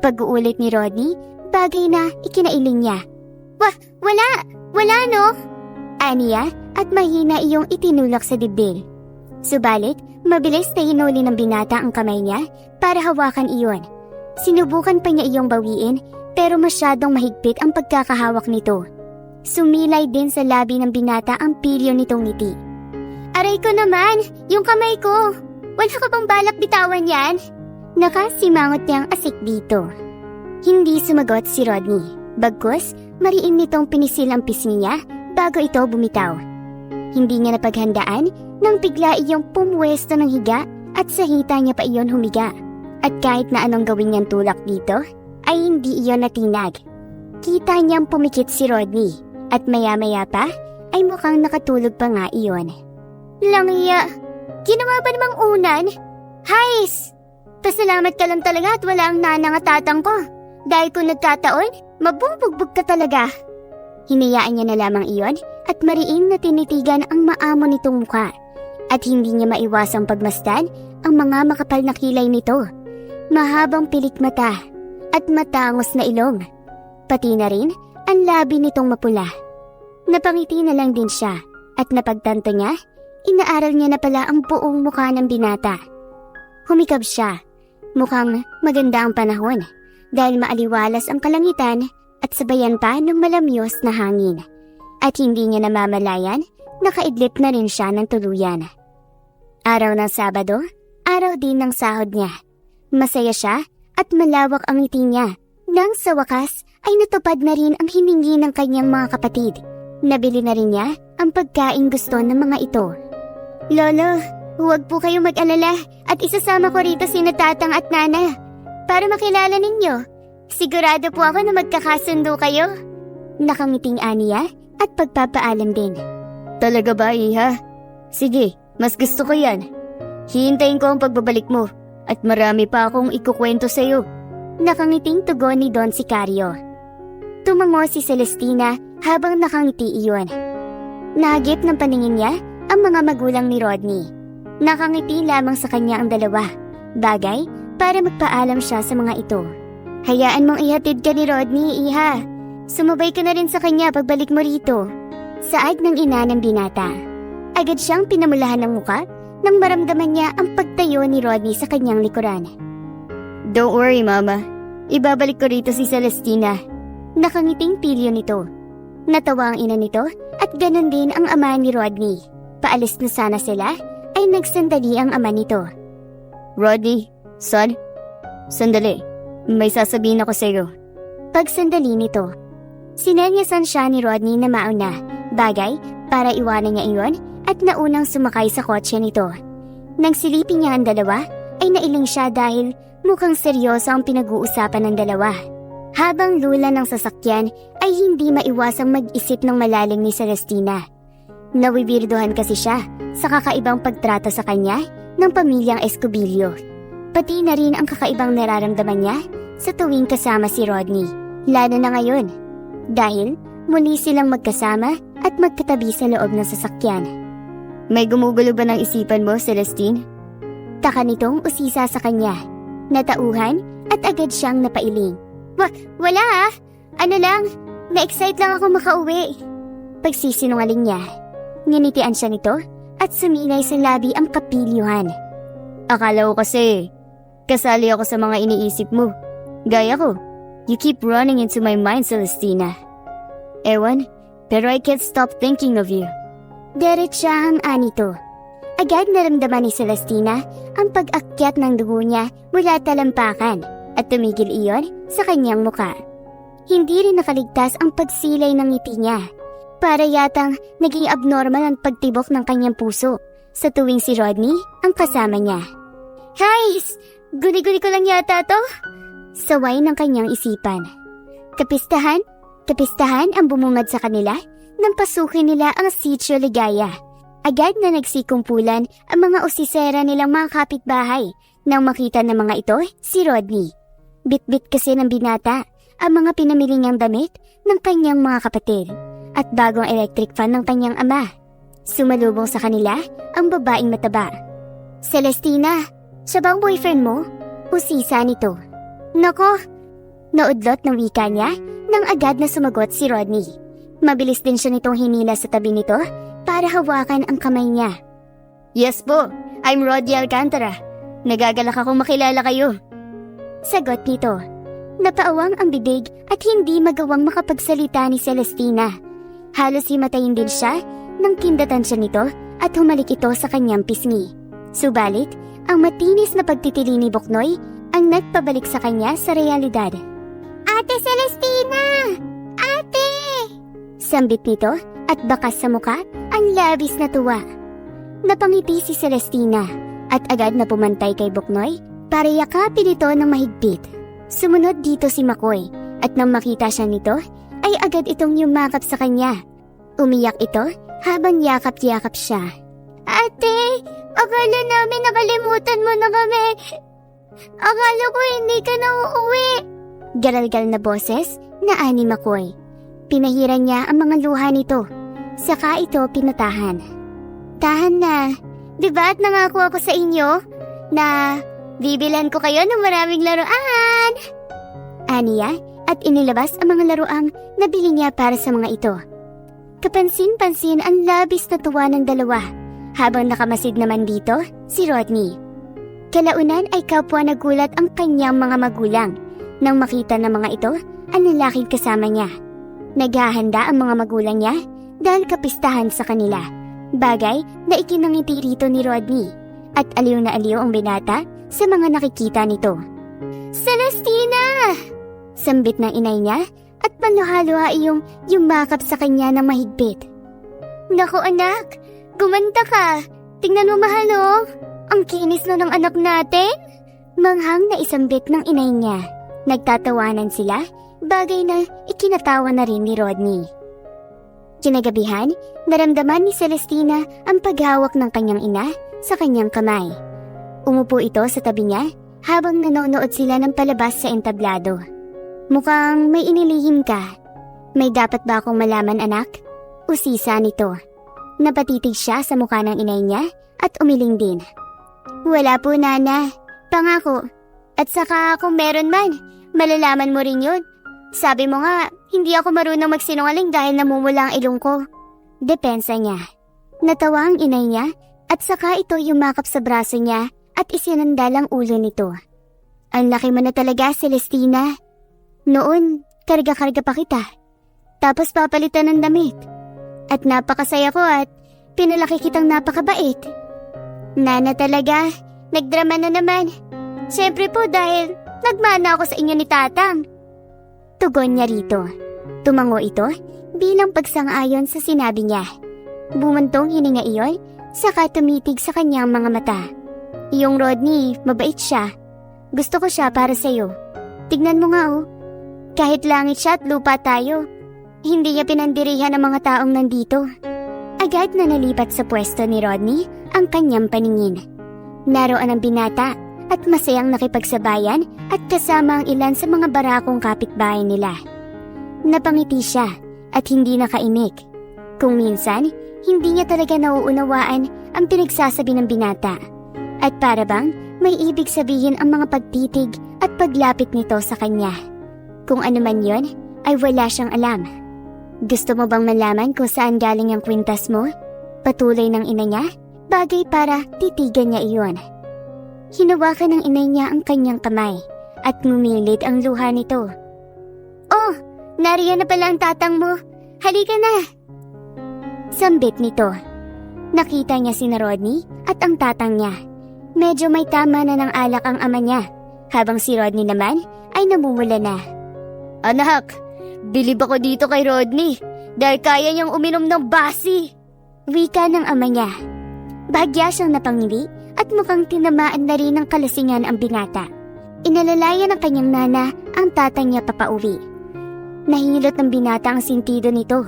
Pag-uulit ni Rodney, bagay na ikinailing niya. Wala no? Aniya at mahina iyong itinulak sa dibdib. Subalit, mabilis na hinuli ng binata ang kamay niya para hawakan iyon. Sinubukan pa niya iyong bawiin pero masyadong mahigpit ang pagkakahawak nito. Sumilay din sa labi ng binata ang pilyo nitong ngiti. Aray ko naman! Yung kamay ko! Wala ka bang balak bitawan yan? Nakasimangot niyang asik dito. Hindi sumagot si Rodney. Bagkus, mariin nitong pinisil ang pisngi niya bago ito bumitaw. Hindi niya napaghandaan nang bigla iyong pumwesto ng higa at sa hita niya pa iyon humiga. At kahit na anong gawin niyang tulak dito, ay hindi iyon natinag. Kita niyang pumikit si Rodney at maya-maya pa ay mukhang nakatulog pa nga iyon. Langya, ginawa ba namang unan? Hays! Pasalamat ka lang talaga at wala ang nanang at tatang ko. Dahil kung nagkataon, mabubugbog ka talaga. Hinayaan niya na lamang iyon at mariin na tinitigan ang maamo nitong mukha. At hindi niya maiwasang pagmasdan ang mga makapal na kilay nito. Mahabang pilik mata at matangos na ilong. Pati na rin ang labi nitong mapula. Napangiti na lang din siya at napagtanto niya, inaaral niya na pala ang buong mukha ng binata. Humikab siya. Mukhang maganda ang panahon dahil maaliwalas ang kalangitan at sabayan pa ng malamyos na hangin. At hindi niya namamalayan, nakaidlip na rin siya ng tuluyan. Araw ng Sabado, araw din ng sahod niya. Masaya siya at malawak ang ngiti niya. Nang sa wakas ay natupad na rin ang hiningi ng kanyang mga kapatid. Nabili na rin niya ang pagkain gusto ng mga ito. Lolo, huwag po kayong mag-alala at isasama ko rito sina Tatang at Nana para makilala ninyo. Sigurado po ako na magkakasundo kayo. Nakangiting aniya at pagpapaalam din. Talaga ba, Iha? Sige, mas gusto ko yan. Hihintayin ko ang pagbabalik mo at marami pa akong ikukwento sa iyo. Nakangiting tugon ni Don Sicario. Tumango si Celestina habang nakangiti iyon. Nahagip ng paningin niya ang mga magulang ni Rodney. Nakangiti lamang sa kanya ang dalawa. Bagay para magpaalam siya sa mga ito. Hayaan mong ihatid ka ni Rodney, Iha. Sumabay ka na rin sa kanya pagbalik mo rito. Saad ng ina ng binata. Agad siyang pinamulahan ng muka nang maramdaman niya ang pagtayo ni Rodney sa kanyang likuran. Don't worry, Mama. Ibabalik ko rito si Celestina. Nakangiting pilyo nito. Natawa ang ina nito at ganun din ang ama ni Rodney. Paalis na sana sila ay nagsandali ang ama nito. Rodney, son, sandali. May sasabihin ako sa iyo. Pagsandali nito, sinenyasan siya ni Rodney na mauna. Bagay para iwanan niya iyon at naunang sumakay sa kotse nito. Nang silipin niya ang dalawa ay nailing siya dahil mukhang seryoso ang pinag-uusapan ng dalawa. Habang lula ng sasakyan ay hindi maiwasang mag-isip ng malalim ni Celestina. Nawibirduhan kasi siya sa kakaibang pagtrato sa kanya ng pamilyang Escobillo. Pati na rin ang kakaibang nararamdaman niya sa tuwing kasama si Rodney. Lalo na ngayon dahil muli silang magkasama at magkatabi sa loob ng sasakyan. May gumugulo ba ng isipan mo, Celestine? Taka nitong usisa sa kanya. Natauhan at agad siyang napailing. Wala ah. Ano lang, na-excite lang ako makauwi. Pagsisinungaling niya. Nginitian siya nito at suminay sa labi ang kapilyuhan. Akala ko kasi, kasali ako sa mga iniisip mo. Gaya ko, you keep running into my mind, Celestina. Ewan, pero I can't stop thinking of you. Diretsa ang anito. Agad naramdaman ni Celestina ang pag-akyat ng dugo niya mula talampakan at tumigil iyon sa kanyang muka. Hindi rin nakaligtas ang pagsilay ng ngiti niya. Para yatang naging abnormal ang pagtibok ng kanyang puso sa tuwing si Rodney ang kasama niya. Guys, guni-guni ko lang yata to. Saway ng kanyang isipan. Kapistahan ang bumungad sa kanila nang pasukin nila ang Sitio Ligaya. Agad na nagsikumpulan ang mga usisera nilang mga kapitbahay nang makita ng mga ito si Rodney. Bit-bit kasi ng binata ang mga pinamili niyang damit ng kanyang mga kapatid at bagong electric fan ng kanyang ama. Sumalubong sa kanila ang babaeng mataba. Celestina, siya ba ang boyfriend mo? Usisa nito. Nako, naudlot ng wika niya nang agad na sumagot si Rodney. Mabilis din siya nitong hinila sa tabi nito para hawakan ang kamay niya. Yes po, I'm Rodney Alcantara. Nagagalak akong makilala kayo. Sagot nito. Napaawang ang bibig at hindi magawang makapagsalita ni Celestina. Halos himatayin din siya nang kindatan siya nito at humalik ito sa kanyang pisngi. Subalit, ang matinis na pagtitili ni Boknoy ang nagpabalik sa kanya sa realidad. Ate Celestina! Ate! Sambit nito at bakas sa muka ang labis na tuwa. Napangiti si Celestina at agad na pumantay kay Boknoy para yakapin ito ng mahigpit. Sumunod dito si Makoy at nang makita siya nito ay agad itong yumakap sa kanya. Umiyak ito habang yakap-yakap siya. Ate, akala namin nakalimutan mo na kami. Akala ko hindi ka na uuwi. Garalgal na boses na ani Makoy. Pinahiran niya ang mga luha nito. Saka ito pinatahan. Tahan na. Diba at nangako ako sa inyo na bibilan ko kayo ng maraming laruan? Aniya at inilabas ang mga laruang nabili niya para sa mga ito. Kapansin-pansin ang labis na tuwa ng dalawa habang nakamasid naman dito si Rodney. Kalaunan ay kapwa nagulat ang kanyang mga magulang nang makita ng mga ito ang lalaking kasama niya. Naghahanda ang mga magulang niya dahil kapistahan sa kanila. Bagay na ikinangiti rito ni Rodney at aliw na aliw ang binata sa mga nakikita nito. Celestina! Sambit ng inay niya at panuhalo iyong yumakap sa kanya ng mahigpit. Naku anak, gumanda ka. Tingnan mo mahal oh. Ang kinis na ng anak natin. Manghang na isambit ng inay niya. Nagtatawanan sila, bagay na ikinatawa na rin ni Rodney. Kinagabihan, naramdaman ni Celestina ang paghawak ng kanyang ina sa kanyang kamay. Umupo ito sa tabi niya habang nanonood sila ng palabas sa entablado. Mukhang may inilihim ka. May dapat ba akong malaman anak? Usisa nito. Napatitig siya sa mukha ng inay niya at umiling din. Wala po nana, pangako. At saka kung meron man, malalaman mo rin yun. Sabi mo nga, hindi ako marunong magsinungaling dahil namumula ang ilong ko. Depensa niya. Natawa ang inay niya at saka ito yumakap sa braso niya at isinandal ang ulo nito. Ang laki mo na talaga, Celestina. Noon, karga-karga pa kita. Tapos papalitan ng damit. At napakasaya ko at pinalaki kitang napakabait. Nana talaga, nagdrama na naman. Siyempre po dahil nagmana ako sa inyo ni Tatang. Tugon niya rito. Tumango ito bilang pagsang-ayon sa sinabi niya. Bumantong hininga iyon, saka tumitig sa kanyang mga mata. Iyong Rodney, mabait siya. Gusto ko siya para sa'yo. Tignan mo nga oh. Kahit langit siya at lupa tayo, hindi niya pinandirihan ang mga taong nandito. Agad na nalipat sa pwesto ni Rodney ang kanyang paningin. Naroon ang binata at masayang nakipagsabayan at kasama ang ilan sa mga barakong kapitbahay nila. Napangiti siya at hindi nakaimik. Kung minsan, hindi niya talaga nauunawaan ang pinagsasabi ng binata. At para bang may ibig sabihin ang mga pagtitig at paglapit nito sa kanya. Kung ano man yon, ay wala siyang alam. Gusto mo bang malaman kung saan galing ang kwintas mo? Patuloy ng ina niya, bagay para titigan niya iyon. Hinawakan ng ina niya ang kanyang kamay at ngumilid ang luha nito. Oh, nariyan na pala ang tatang mo. Halika na! Sambit nito. Nakita niya si Rodney at ang tatang niya. Medyo may tama na ng alak ang ama niya, habang si Rodney naman ay namumula na. Anak, bilib ako dito kay Rodney dahil kaya niyang uminom ng basi. Wika ng ama niya. Bahagya siyang napangili at mukhang tinamaan na rin ng kalasingan ang binata. Inalalaya ng kanyang nana ang tatay niya papauwi. Nahilot ng binata ang sintido nito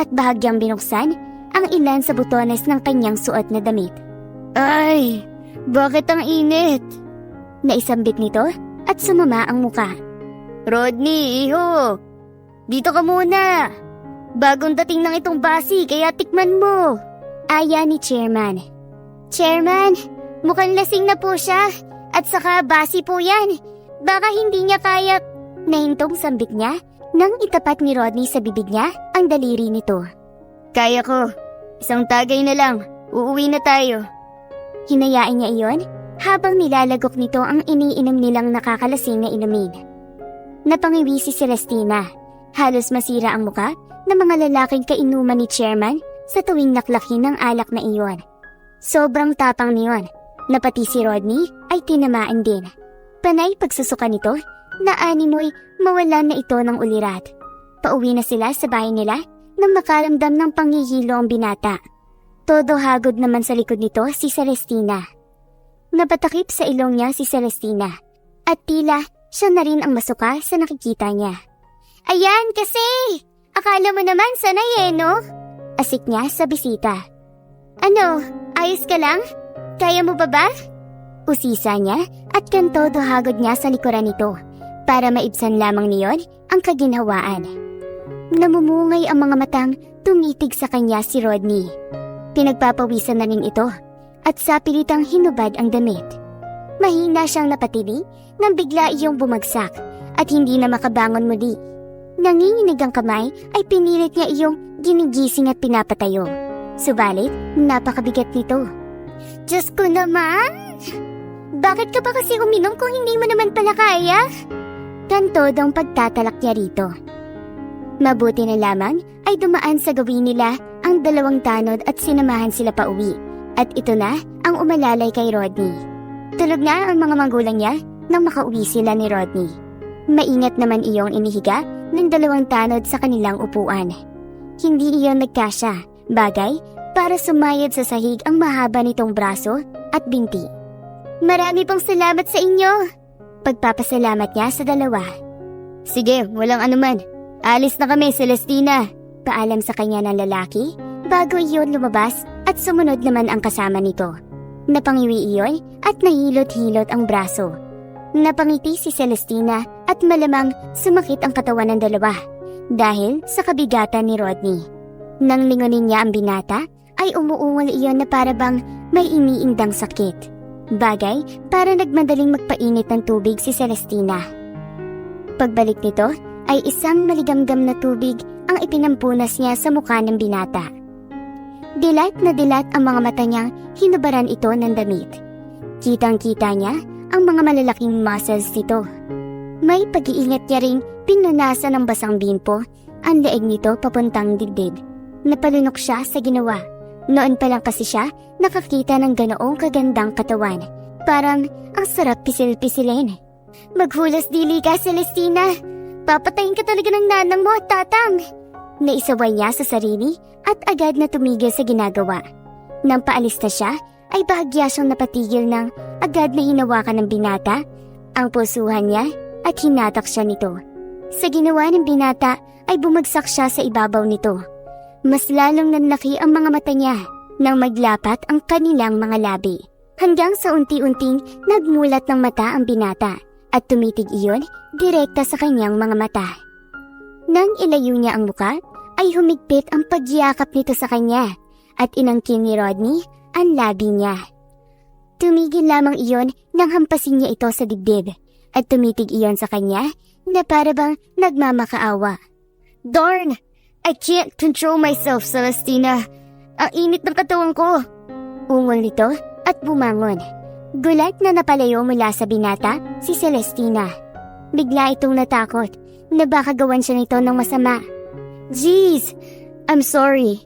at bahagyang binuksan ang ilan sa butones ng kanyang suot na damit. Ay, bakit ang init? Naisambit nito at sumama ang muka. Rodney, iho! Dito ka muna! Bagong dating ng itong basi kaya tikman mo! Aya ni Chairman. Chairman, mukhang lasing na po siya at saka basi po yan. Baka hindi niya kaya... Nahintong sambit niya nang itapat ni Rodney sa bibig niya ang daliri nito. Kaya ko. Isang tagay na lang. Uuwi na tayo. Hinayaan niya iyon habang nilalagok nito ang iniinom nilang nakakalasing na inumin. Napangiwi si Celestina. Halos masira ang muka ng mga lalaking kainuman ni Chairman sa tuwing naklakin ng alak na iyon. Sobrang tapang niyon na pati si Rodney ay tinamaan din. Panay pagsusuka nito na animoy mawalan na ito ng ulirat. Pauwi na sila sa bahay nila nang makaramdam ng panghihilo ang binata. Todo hagod naman sa likod nito si Celestina. Napatakip sa ilong niya si Celestina at tila siya na rin ang masuka sa nakikita niya. Ayan kasi! Akala mo naman sanay no? Asik niya sa bisita. Ano, ayos ka lang? Kaya mo ba? Usisa niya at kantodo hagod niya sa likuran nito para maibsan lamang niyon ang kaginhawaan. Namumungay ang mga matang tumitig sa kanya si Rodney. Pinagpapawisan na rin ito at sapilitang hinubad ang damit. Mahina siyang napatili nang bigla iyong bumagsak at hindi na makabangon muli. Nanginginig ang kamay ay pinilit niya iyong ginigising at pinapatayo. Subalit, napakabigat nito. Diyos ko naman! Bakit ka pa kasi uminom kung hindi mo naman pala kaya? Kantodong pagtatalak niya rito. Mabuti na lamang ay dumaan sa gawin nila ang dalawang tanod at sinamahan sila pauwi. At ito na ang umalalay kay Rodney. Tulog na ang mga magulang niya nang makauwi sila ni Rodney. Maingat naman iyong inihiga ng dalawang tanod sa kanilang upuan. Hindi iyon nagkasya, bagay para sumayad sa sahig ang mahaba nitong braso at binti. Marami pong salamat sa inyo! Pagpapasalamat niya sa dalawa. Sige, walang anuman. Alis na kami, Celestina. Paalam sa kanya ng lalaki bago iyon lumabas at sumunod naman ang kasama nito. Napangiwi iyon at nahilot-hilot ang braso. Napangiti si Celestina at malamang sumakit ang katawan ng dalawa dahil sa kabigatan ni Rodney. Nang lingunin niya ang binata ay umuungol iyon na para bang may iniindang sakit. Bagay para nagmadaling magpainit ng tubig si Celestina. Pagbalik nito ay isang maligamgam na tubig ang ipinampunas niya sa mukha ng binata. Dilat na dilat ang mga mata niyang hinubaran ito ng damit. Kitang-kita niya ang mga malalaking muscles nito. May pag-iingat niya ring pinunasan ng basang bimpo ang leeg nito papuntang dibdib. Napalunok siya sa ginawa. Noon pa lang kasi siya nakakita ng ganoong kagandang katawan. Parang ang sarap pisil-pisilin. Maghulas dili ka, Celestina. Papatayin ka talaga ng nanang mo, tatang. Naisaway niya sa sarili at agad na tumigil sa ginagawa. Nang paalis na siya, ay bahagya siyang napatigil ng agad na hinawakan ng binata ang pusuhan niya at hinatak siya nito. Sa ginawa ng binata ay bumagsak siya sa ibabaw nito. Mas lalong nanlaki ang mga mata niya nang maglapat ang kanilang mga labi. Hanggang sa unti-unting nagmulat ng mata ang binata at tumitig iyon direkta sa kanyang mga mata. Nang ilayo niya ang muka, ay humigpit ang pagyakap nito sa kanya at inangkin ni Rodney ang labi niya. Tumigil lamang iyon nang hampasin niya ito sa dibdib at tumitig iyon sa kanya na para bang nagmamakaawa. Darn! I can't control myself, Celestina. Ang init ng katawan ko. Ungol nito at bumangon. Gulat na napalayo mula sa binata si Celestina. Bigla itong natakot na baka gawan siya nito ng masama. Jeez! I'm sorry.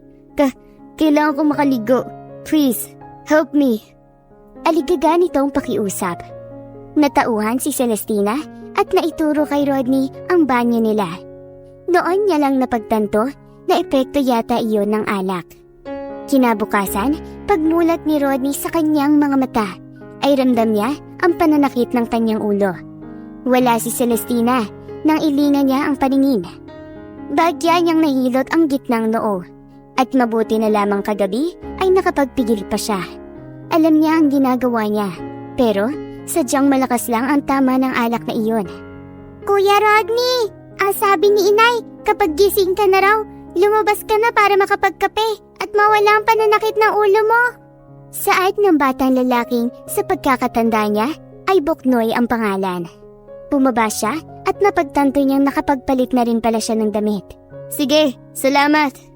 Kailangan ko makaligo. Please, help me. Aligaga nitong pakiusap. Natauhan si Celestina at naituro kay Rodney ang banyo nila. Noon niya lang napagtanto na epekto yata iyon ng alak. Kinabukasan, pagmulat ni Rodney sa kanyang mga mata, ay ramdam niya ang pananakit ng kanyang ulo. Wala si Celestina nang ilingan niya ang paningin. Bagya niyang nahilot ang gitnang noo at mabuti na lamang kagabi ay nakapagpigil pa siya. Alam niya ang ginagawa niya, pero sadyang malakas lang ang tama ng alak na iyon. Kuya Rodney, ang sabi ni Inay, kapag gising ka na raw, lumabas ka na para makapagkape at mawala ang pananakit ng ulo mo. Saad ng batang lalaking sa pagkakatanda niya ay Boknoy ang pangalan. Bumaba siya at napagtanto niyang nakapagpalit na rin pala siya ng damit. Sige, salamat.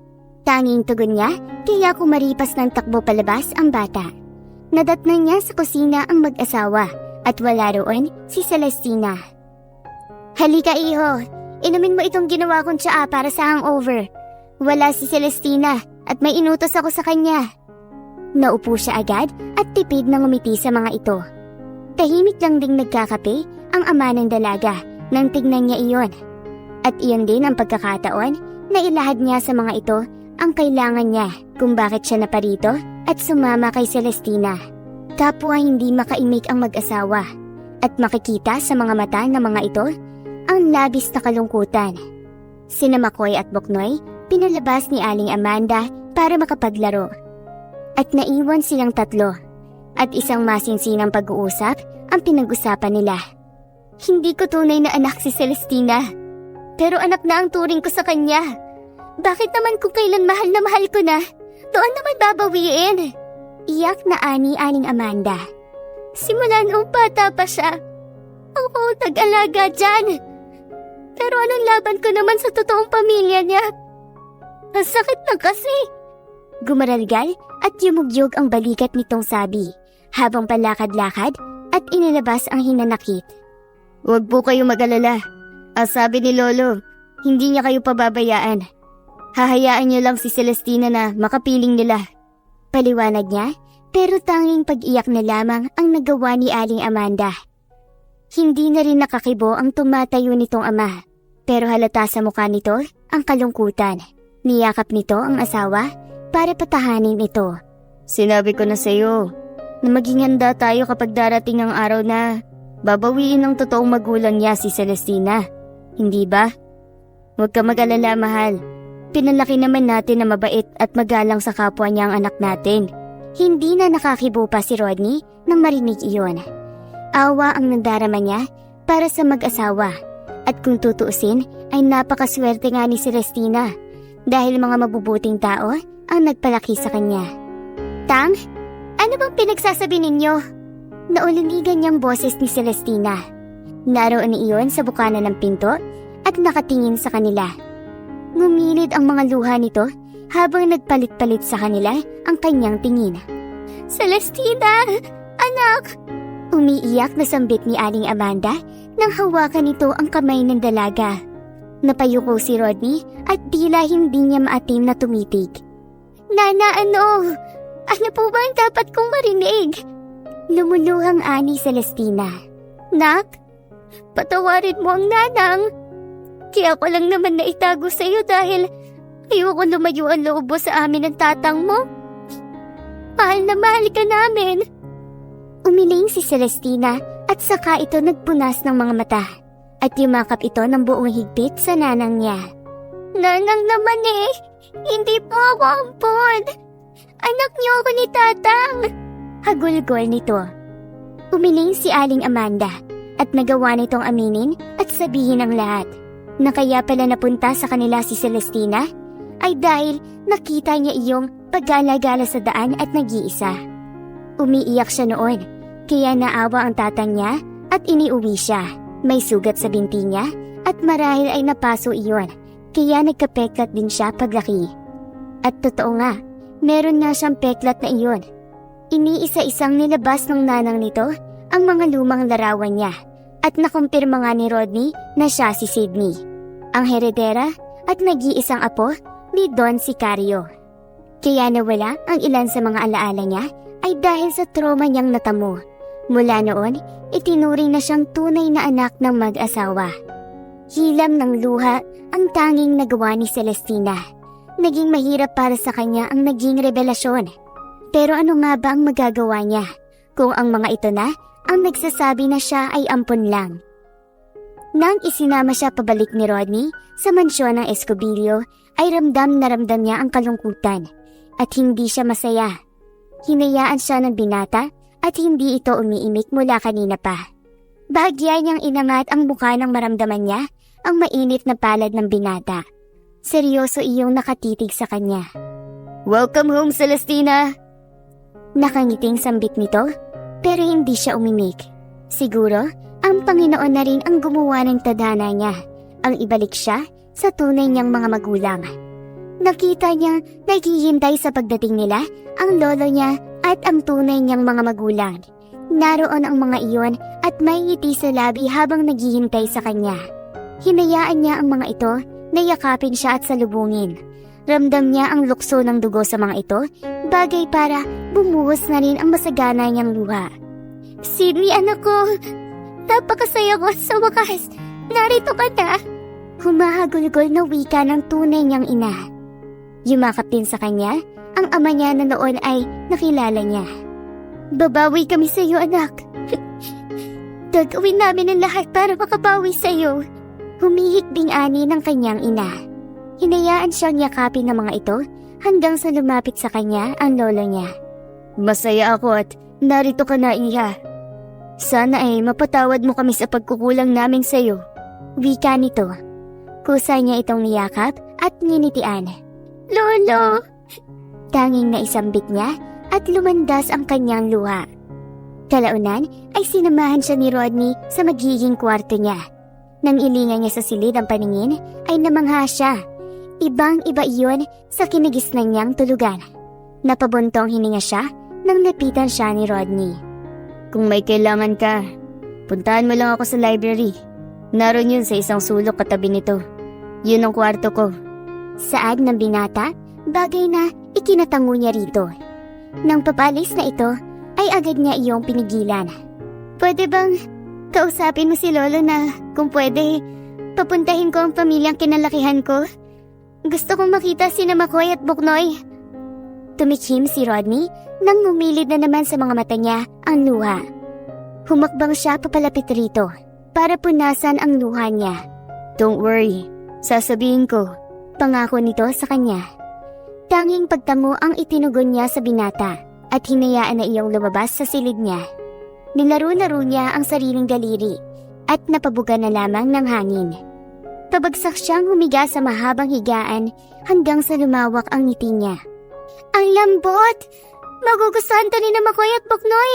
Tanging tugon niya, kaya kumaripas ng takbo palabas ang bata. Nadatnan niya sa kusina ang mag-asawa at wala roon si Celestina. Halika iho, inumin mo itong ginawa kong tsaa para sa hangover. Wala si Celestina at may inutos ako sa kanya. Naupo siya agad at tipid na ngumiti sa mga ito. Tahimik lang ding nagkakape ang ama ng dalaga nang tignan niya iyon. At iyon din ang pagkakataon na ilahad niya sa mga ito ang kailangan niya kung bakit siya naparito at sumama kay Celestina. Kapwa hindi makaimik ang mag-asawa at makikita sa mga mata ng mga ito ang labis na kalungkutan. Sina Makoy at Boknoy pinalabas ni Aling Amanda para makapaglaro. At naiwan silang tatlo at isang masinsinang pag-uusap ang pinag-usapan nila. Hindi ko tunay na anak si Celestina, pero anak na ang turing ko sa kanya. Bakit naman kung kailan mahal na mahal ko na, doon naman babawiin? Iyak na ani Aling Amanda. Simula noong bata pa siya, ako nag-alaga dyan. Pero anong laban ko naman sa totoong pamilya niya? Ang sakit na kasi. Gumaralgal at yumugyog ang balikat nitong sabi habang palakad-lakad at inilabas ang hinanakit. Huwag po kayo mag-alala. Ang sabi ni Lolo, hindi niya kayo pababayaan. Hahayaan niyo lang si Celestina na makapiling nila. Paliwanag niya, pero tanging pag-iyak na lamang ang nagawa ni Aling Amanda. Hindi na rin nakakibo ang tumatayo nitong ama, pero halata sa mukha nito ang kalungkutan. Niyakap nito ang asawa para patahanin ito. Sinabi ko na sa iyo na maging handa tayo kapag darating ang araw na babawiin ng totoong magulang niya si Celestina. Hindi ba? Huwag ka mag-alala, mahal. Pinalaki naman natin na mabait at magalang sa kapwa niya ang anak natin. Hindi na nakakibo pa si Rodney nang marinig iyon. Awa ang nandarama niya para sa mag-asawa. At kung tutuusin ay napakaswerte nga ni Celestina dahil mga mabubuting tao ang nagpalaki sa kanya. Tang, ano bang pinagsasabi ninyo? Naulinigan niyang boses ni Celestina. Naroon iyon sa bukana ng pinto at nakatingin sa kanila. Ngumilid ang mga luha nito habang nagpalit-palit sa kanila ang kanyang tingin. Celestina! Anak! Umiiyak na sambit ni Aling Amanda nang hawakan nito ang kamay ng dalaga. Napayuko si Rodney at tila hindi niya maatim na tumitig. Nana, ano? Ano po ba ang dapat kong marinig? Lumuluhang ani Celestina. Nak, patawarin mo ang nanang. Kaya ko lang naman naitago sa iyo dahil ayoko lumayo ang loob mo sa amin ng tatang mo. Mahal na mahal ka namin. Umiling si Celestina at saka ito nagpunas ng mga mata at yumakap ito ng buong higpit sa nanang niya. Nanang naman eh, hindi po ako ampon. Anak niyo ako ni tatang. Hagulgol nito. Umiling si Aling Amanda at nagawa nitong aminin at sabihin ang lahat. Na kaya pala napunta sa kanila si Celestina ay dahil nakita niya iyong paggalagala sa daan at nag-iisa. Umiiyak siya noon, kaya naawa ang tatang niya at iniuwi siya. May sugat sa binti niya at marahil ay napaso iyon, kaya nagkapeklat din siya paglaki. At totoo nga, meron nga siyang peklat na iyon. Iniisa-isang nilabas ng nanang nito ang mga lumang larawan niya at nakumpirma nga ni Rodney na siya si Sydney, ang heredera at nag-iisang apo ni Don Sicario. Kaya nawala ang ilan sa mga alaala niya ay dahil sa trauma niyang natamo. Mula noon, itinuring na siyang tunay na anak ng mag-asawa. Hilam ng luha ang tanging nagawa ni Celestina. Naging mahirap para sa kanya ang naging revelasyon. Pero ano nga ba ang magagawa niya kung ang mga ito na ang nagsasabi na siya ay ampon lang? Nang isinama siya pabalik ni Rodney sa mansyon ng Escobillo, ay ramdam na ramdam niya ang kalungkutan at hindi siya masaya. Hinayaan siya ng binata at hindi ito umiimik mula kanina pa. Bahagya niyang inangat ang mukha ng maramdaman niya ang mainit na palad ng binata. Seryoso iyong nakatitig sa kanya. "Welcome home, Celestina!" Nakangiting sambit nito, pero hindi siya umimik. Siguro, ang Panginoon na rin ang gumawa ng tadhana niya, ang ibalik siya sa tunay niyang mga magulang. Nakita niya naghihintay sa pagdating nila ang lolo niya at ang tunay niyang mga magulang. Naroon ang mga iyon at may ngiti sa labi habang naghihintay sa kanya. Hinayaan niya ang mga ito na yakapin siya at salubungin. Ramdam niya ang lukso ng dugo sa mga ito, bagay para bumuhos na rin ang masagana niyang luha. "Sydney, anak ko! Napakasaya ko sa wakas! Narito ka na!" Humahagulgol na wika ng tunay niyang ina. Yumakap din sa kanya ang ama niya na noon ay nakilala niya. "Babawi kami sa iyo, anak. Gagawin namin ang lahat para makabawi sa iyo." Humihikbing ani ng kanyang ina. Hinayaan siyang yakapin ng mga ito hanggang sa lumapit sa kanya ang lolo niya. "Masaya ako at narito ka na, iha. Sana ay mapatawad mo kami sa pagkukulang namin sa iyo." Wika nito. Kusa niya itong niyakap at nginitian. "Lolo!" Tanging naisambit niya at lumandas ang kanyang luha. Kalaunan ay sinamahan siya ni Rodney sa magiging kwarto niya. Nang ilingan niya sa silid ang paningin ay namangha siya. Ibang-iba iyon sa kinagisnan niyang tulugan. Napabuntong hininga siya nang lapitan siya ni Rodney. "Kung may kailangan ka, puntahan mo lang ako sa library. Naroon yun sa isang sulok katabi nito. Yun ang kwarto ko." Saad ng binata, bagay na ikinatango niya rito. Nang papalis na ito, ay agad niya iyong pinigilan. "Pwede bang kausapin mo si Lolo na kung pwede, papuntahin ko ang pamilyang kinalakihan ko? Gusto kong makita sina McCoy at Buknoy." Tumikim si Rodney nang umilid na naman sa mga mata niya ang luha. Humakbang siya papalapit rito para punasan ang luha niya. "Don't worry, sasabihin ko," pangako nito sa kanya. Tanging pagtamo ang itinugon niya sa binata at hinayaan na iyong lumabas sa silid niya. Nilaro-laro niya ang sariling daliri at napabuga na lamang ng hangin. Pabagsak siyang humiga sa mahabang higaan hanggang sa lumawak ang ngiti niya. "Ang lambot! Magugustuhan to ni na McCoy at Buknoy!"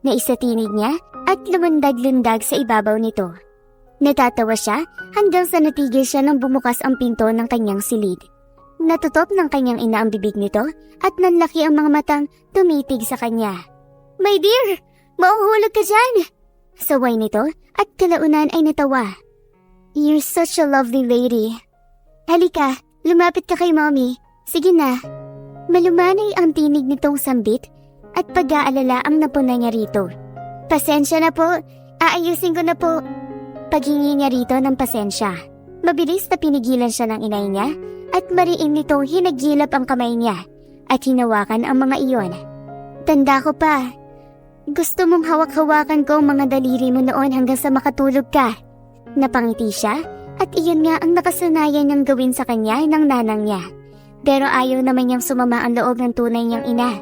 Naisatinig niya at lumundag-lundag sa ibabaw nito. Natatawa siya hanggang sa natigil siya nang bumukas ang pinto ng kanyang silid. Natutop ng kanyang ina ang bibig nito at nanlaki ang mga matang tumitig sa kanya. "My dear! Mauhulog ka dyan!" Saway nito at kalaunan ay natawa. "You're such a lovely lady. Halika, lumapit ka kay mommy. Sige na." Malumanay ang tinig nitong sambit at pag-aalala ang napuna niya rito. "Pasensya na po, aayusin ko na po." Paghingi niya rito ng pasensya. Mabilis na pinigilan siya ng inay niya at mariin nitong hinagilap ang kamay niya at hinawakan ang mga iyon. "Tanda ko pa. Gusto mong hawak-hawakan ko ang mga daliri mo noon hanggang sa makatulog ka." Napangiti siya at iyon nga ang nakasanayan niyang gawin sa kanya ng nanang niya. Pero ayaw naman niyang sumama ang loob ng tunay niyang ina.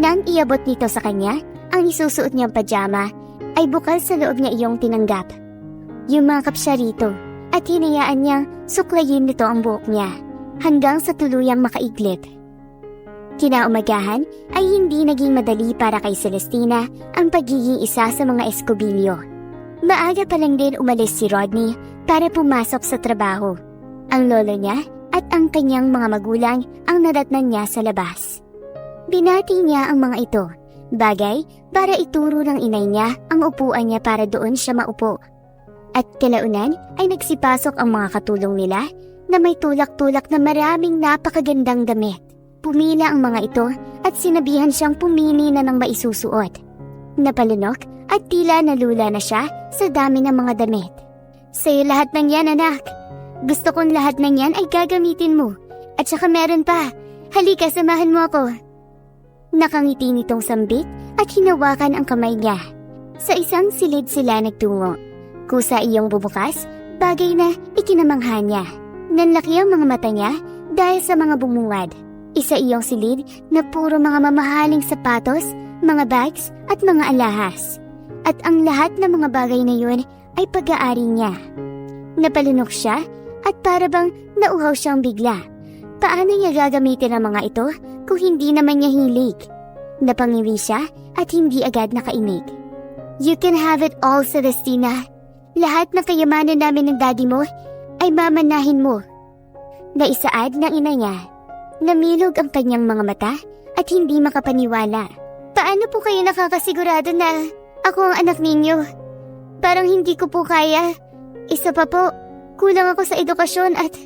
Nang iabot nito sa kanya, ang isusuot niyang pajama ay bukal sa loob niya iyong tinanggap. Yumakap siya rito at hinayaan niyang suklayin nito ang buhok niya hanggang sa tuluyang makaiglit. Kinaumagahan ay hindi naging madali para kay Celestina ang pagiging isa sa mga Escobillo. Maaga pa lang din umalis si Rodney para pumasok sa trabaho. Ang lolo niya at ang kanyang mga magulang ang nadatnan niya sa labas. Binati niya ang mga ito, bagay para ituro ng inay niya ang upuan niya para doon siya maupo. At kalaunan ay nagsipasok ang mga katulong nila na may tulak-tulak na maraming napakagandang damit. Pumila ang mga ito at sinabihan siyang pumili na ng maisusuot. Napalunok at tila nalula na siya sa dami ng mga damit. Sa'yo lahat ng yan, anak. Gusto kong lahat ng yan ay gagamitin mo. At saka meron pa. Halika, samahan mo ako. Nakangiti nitong sambit at hinawakan ang kamay niya. Sa isang silid sila nagtungo. Kusa iyong bubukas, bagay na ikinamangha niya. Nanlaki ang mga mata niya dahil sa mga bumungad. Isa iyong silid na puro mga mamahaling sapatos, mga bags at mga alahas. At ang lahat ng mga bagay na yun ay pag-aari niya. Napalunok siya at para bang nauhaw siyang bigla. Paano niya gagamitin ang mga ito kung hindi naman niya hilig? Napangiri siya at hindi agad nakainig. You can have it all, Celestina. Lahat ng kayamanan namin ng daddy mo ay mamanahin mo. Naisaad ng ina niya. Namilog ang kanyang mga mata at hindi makapaniwala. Paano po kayo nakakasigurado na ako ang anak ninyo? Parang hindi ko po kaya. Isa pa po, kulang ako sa edukasyon at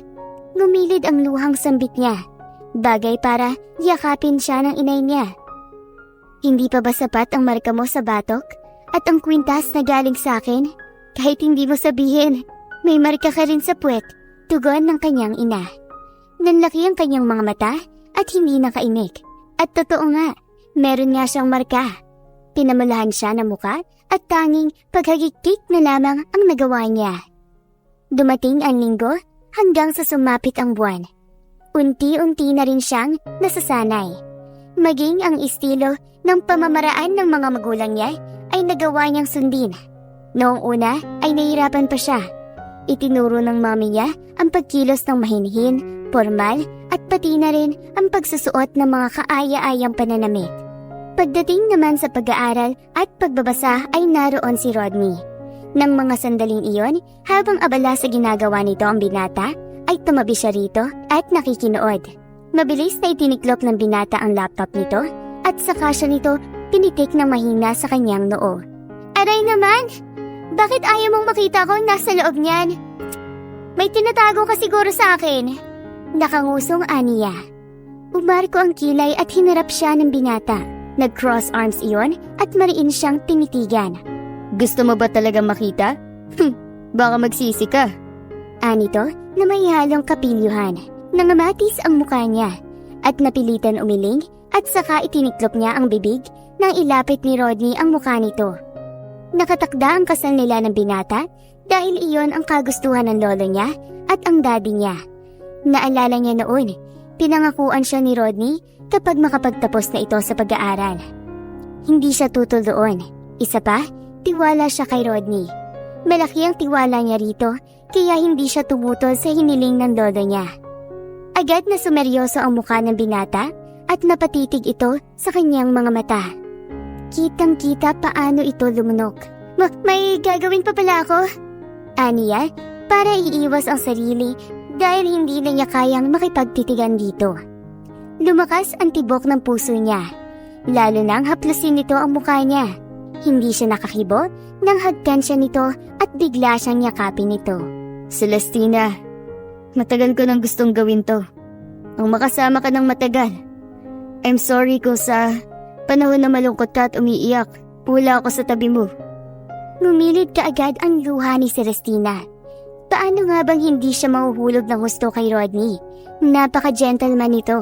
ngumilid ang luhang sambit niya. Bagay para yakapin siya ng inay niya. Hindi pa ba sapat ang marka mo sa batok at ang kwintas na galing sa akin? Kahit hindi mo sabihin, may marka ka rin sa puwet, tugon ng kanyang ina. Nanlaki ang kanyang mga mata at hindi nakainig. At totoo nga, meron nga siyang marka. Pinamalahan siya ng muka at tanging paghagikik na lamang ang nagawa niya. Dumating ang linggo hanggang sa sumapit ang buwan. Unti-unti na rin siyang nasasanay. Maging ang estilo ng pamamaraan ng mga magulang niya ay nagawa niyang sundin. Noong una ay nahirapan pa siya. Itinuro ng mami niya ang pagkilos ng mahinhin, formal at pati na rin ang pagsusuot ng mga kaaya-ayang pananamit. Pagdating naman sa pag-aaral at pagbabasa ay naroon si Rodney. Nang mga sandaling iyon, habang abala sa ginagawa nito ang binata, ay tumabi siya rito at nakikinood. Mabilis na itiniklop ng binata ang laptop nito at saka siya nito pinitik ng mahina sa kanyang noo. Aray naman! Bakit ayaw mong makita ko nasa loob niyan? May tinatago ka siguro sa akin. Nakangusong aniya. Umarko ang kilay at hinarap siya ng binata. Nag-cross arms iyon at mariin siyang tinitigan. Gusto mo ba talaga makita? Baka magsisi ka. Anito na may halong kapilyuhan. Nangamatis ang mukha niya at napilitan umiling at saka itiniklop niya ang bibig nang ilapit ni Rodney ang mukha nito. Nakatakda ang kasal nila ng binata dahil iyon ang kagustuhan ng lolo niya at ang daddy niya. Naalala niya noon, pinangakuan siya ni Rodney kapag makapagtapos na ito sa pag-aaral. Hindi siya tutol doon. Isa pa, tiwala siya kay Rodney. Malaki ang tiwala niya rito kaya hindi siya tumutol sa hiniling ng lolo niya. Agad na sumeryoso ang mukha ng binata at napatitig ito sa kanyang mga mata. Kitang-kita paano ito lumunok. May gagawin pa pala ako? Aniya, para iiwas ang sarili dahil hindi na niya kayang makipagtitigan dito. Lumakas ang tibok ng puso niya, lalo nang haplasin nito ang mukha niya. Hindi siya nakakibo nang hagkan siya nito at bigla siyang yakapin nito. Celestina, matagal ko nang gustong gawin to. Ang makasama ka ng matagal. I'm sorry kung sa panahon na malungkot ka at umiiyak, wala ako sa tabi mo. Ngumilid kaagad ang luha ni Celestina. Paano nga bang hindi siya mahuhulog ng husto kay Rodney? Napaka-gentleman nito.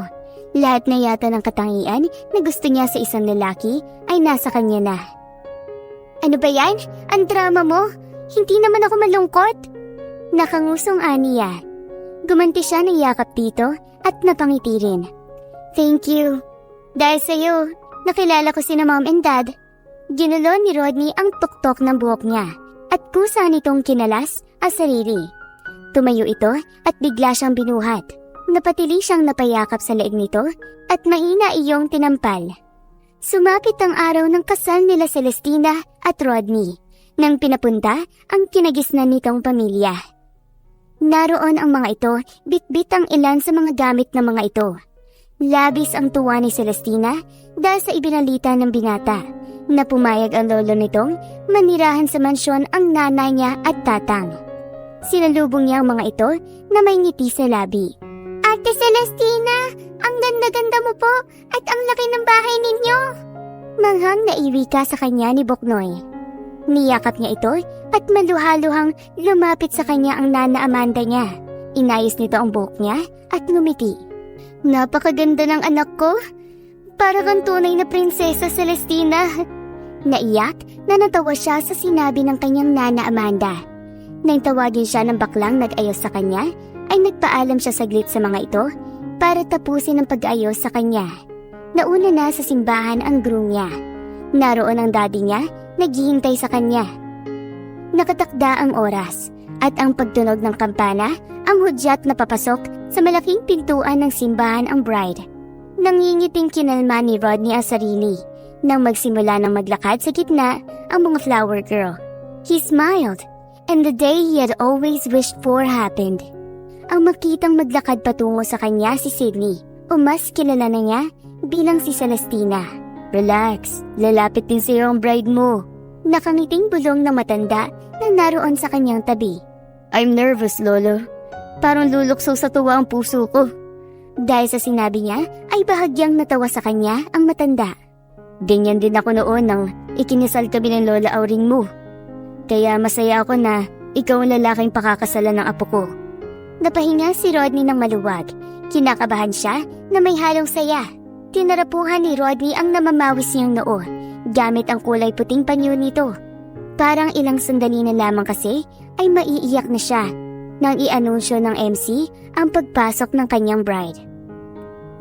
Lahat na yata ng katangian na gusto niya sa isang lalaki ay nasa kanya na. Ano ba yan? Ang drama mo? Hindi naman ako malungkot. Nakangusong aniya. Gumanti siya ng yakap dito at napangiti rin. Thank you. Dahil sa'yo, nakilala ko sina mom and dad. Ginulo ni Rodney ang tuktok ng buhok niya at kusa nitong kinalas ang sarili. Tumayo ito at bigla siyang binuhat. Napatili siyang napayakap sa leeg nito at mahina iyong tinampal. Sumapit ang araw ng kasal nila Celestina at Rodney nang pinapunta ang kinagisnan nitong pamilya. Naroon ang mga ito, bitbit ang ilan sa mga gamit ng mga ito. Labis ang tuwa ni Celestina dahil sa ibinalita ng binata na pumayag ang lolo nitong manirahan sa mansyon ang nanay niya at tatang. Sinalubong niya ang mga ito na may ngiti sa labi. Ate Celestina, ang ganda-ganda mo po at ang laki ng bahay ninyo. Manghang naiwi ka sa kanya ni Boknoy. Niyakap niya ito at maluhaluhang lumapit sa kanya ang nana Amanda niya. Inayos nito ang buhok niya at ngumiti. Napakaganda ng anak ko. Para kang tunay na prinsesa Celestina. Naiyak na natawa siya sa sinabi ng kanyang nana Amanda. Nang tawagin siya ng baklang nag-ayos sa kanya, ay nagpaalam siya saglit sa mga ito para tapusin ang pag-ayos sa kanya. Nauna na sa simbahan ang groom niya. Naroon ang daddy niya, naghihintay sa kanya. Nakatakda ang oras at ang pagtunog ng kampana, ang hudyat na papasok sa malaking pintuan ng simbahan ang bride. Nangingiting kinalma ni Rodney ang sarili nang magsimula ng maglakad sa gitna ang mga flower girl. He smiled, and the day he had always wished for happened. Ang makitang maglakad patungo sa kanya si Sydney, o mas kilala na niya bilang si Celestina. Relax, lalapit din sa'yo ang bride mo. Nakangiting bulong ng matanda na naroon sa kanyang tabi. I'm nervous, Lolo. Parang lulukso sa tuwa ang puso ko. Dahil sa sinabi niya, ay bahagyang natawa sa kanya ang matanda. Ganyan din ako noon nang ikinasal kami ng Lola Auring mo. Kaya masaya ako na ikaw ang lalaking pakakasalan ng apo ko. Napahinga si Rodney ng maluwag. Kinakabahan siya na may halong saya. Tinarapuhan ni Rodney ang namamawis niyang noo gamit ang kulay puting panyo nito. Parang ilang sandali na lamang kasi ay maiiyak na siya nang i-anunsyo ng MC ang pagpasok ng kanyang bride.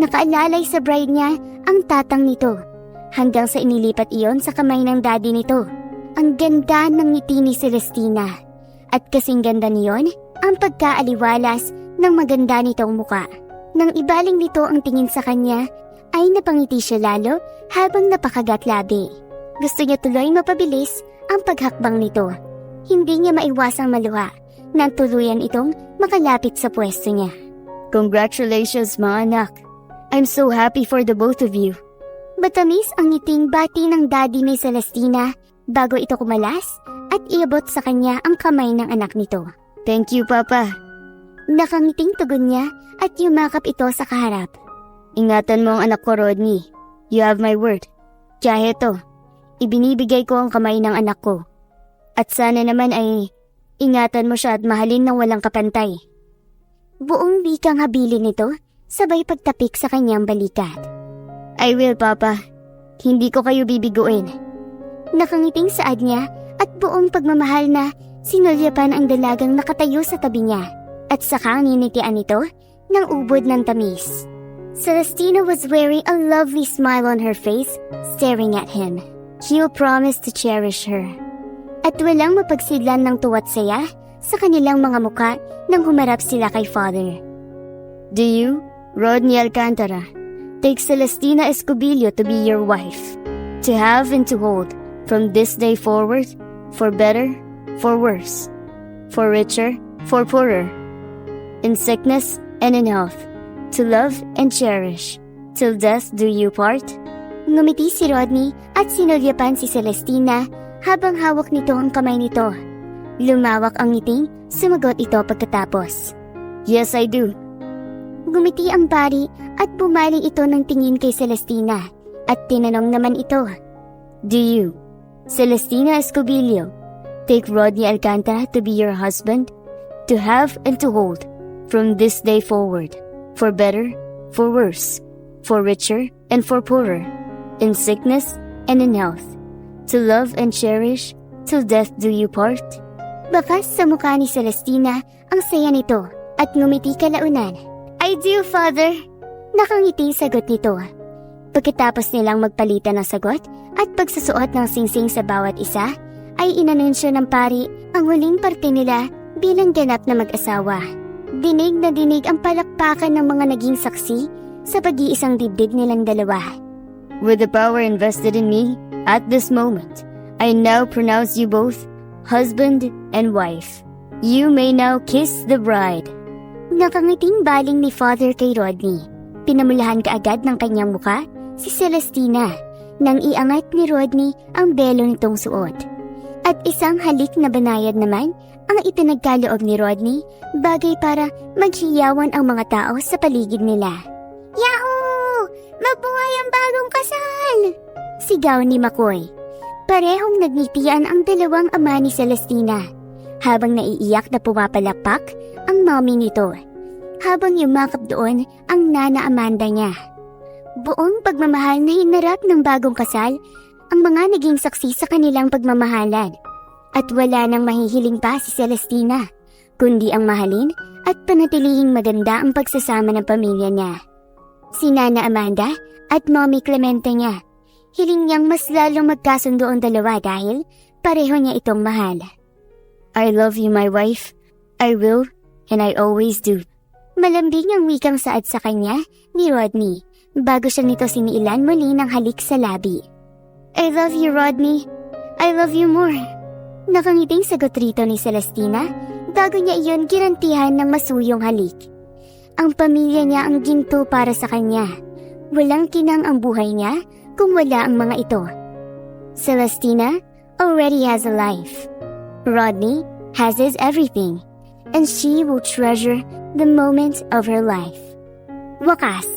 Nakaalalay sa bride niya ang tatang nito hanggang sa inilipat iyon sa kamay ng daddy nito. Ang ganda ng ngiti ni Celestina at kasing ganda niyon ang pagkaaliwalas ng maganda nitong muka. Nang ibaling nito ang tingin sa kanya, ay napangiti siya lalo habang napakagat labi. Gusto niya tuloy mapabilis ang paghakbang nito. Hindi niya maiwasang maluha nang tuluyan itong makalapit sa pwesto niya. Congratulations mga anak. I'm so happy for the both of you. Matamis ang ngiting bati ng daddy ni Celestina bago ito kumalas at iabot sa kanya ang kamay ng anak nito. Thank you, Papa. Nakangiting tugon niya at yumakap ito sa kaharap. Ingatan mo ang anak ko, Rodney. You have my word. Kaya ito, ibinibigay ko ang kamay ng anak ko. At sana naman ay ingatan mo siya at mahalin ng walang kapantay. Buong wikang habilin nito, sabay pagtapik sa kanyang balikat. I will, Papa. Hindi ko kayo bibiguin. Nakangiting saad niya at buong pagmamahal na sinulyapan ang dalagang nakatayo sa tabi niya at saka ninitian ito ng ubod ng tamis. Celestina was wearing a lovely smile on her face, staring at him. He'll promise to cherish her. At walang mapagsidlan ng tuwa't saya sa kanilang mga muka nang humarap sila kay Father. Do you, Rodney Alcantara, take Celestina Escobillo to be your wife, to have and to hold, from this day forward, for better, for worse, for richer, for poorer, in sickness and in health, to love and cherish, till death do you part? Ngumiti si Rodney at sinulyapan si Celestina habang hawak nito ang kamay nito. Lumawak ang ngiting, sumagot ito pagkatapos. Yes, I do. Gumiti ang pari at bumaling ito ng tingin kay Celestina at tinanong naman ito. Do you, Celestina Escobillo, take Rodney Alcantara to be your husband, to have and to hold, from this day forward, for better, for worse, for richer and for poorer, in sickness and in health, to love and cherish, till death do you part? Bakas sa mukha ni Celestina ang saya nito at ngumiti kalaunan. I do, Father. Nakangiting sagot nito. Pagkatapos nilang magpalitan ng sagot at pagsusuot ng singsing sa bawat isa, ay inanunsyo ng pari ang huling parte nila bilang ganap na mag-asawa. Dinig na dinig ang palakpakan ng mga naging saksi sa pag-iisang dibdib nilang dalawa. With the power invested in me, at this moment, I now pronounce you both husband and wife. You may now kiss the bride. Nakangiting baling ni Father kay Rodney. Pinamulahan kaagad ng kanyang muka si Celestina nang iangat ni Rodney ang belo nitong suot. At isang halik na banayad naman ang ipinagkaloob ni Rodney, bagay para maghiyawan ang mga tao sa paligid nila. Yahoo! Mabuhay ang bagong kasal! Sigaw ni McCoy. Parehong nagngitian ang dalawang ama ni Celestina, habang naiiyak na pumapalakpak ang mommy nito, habang yumakap doon ang nana Amanda niya. Buong pagmamahal na hinarap ng bagong kasal ang mga naging saksi sa kanilang pagmamahalan. At wala nang mahihiling pa si Celestina, kundi ang mahalin at panatilihing maganda ang pagsasama ng pamilya niya. Si Nana Amanda at Mommy Clemente niya, hiling niyang mas lalong magkasundo ang dalawa dahil pareho niya itong mahal. I love you, my wife. I will, and I always do. Malambing ang wikang saad sa kanya ni Rodney bago siya nito siniilan muli ng halik sa labi. I love you, Rodney. I love you more. Nakangiting sagot rito ni Celestina bago niya iyon girantihan ng masuyong halik. Ang pamilya niya ang ginto para sa kanya. Walang kinang ang buhay niya kung wala ang mga ito. Celestina already has a life. Rodney has his everything, and she will treasure the moment of her life. Wakas.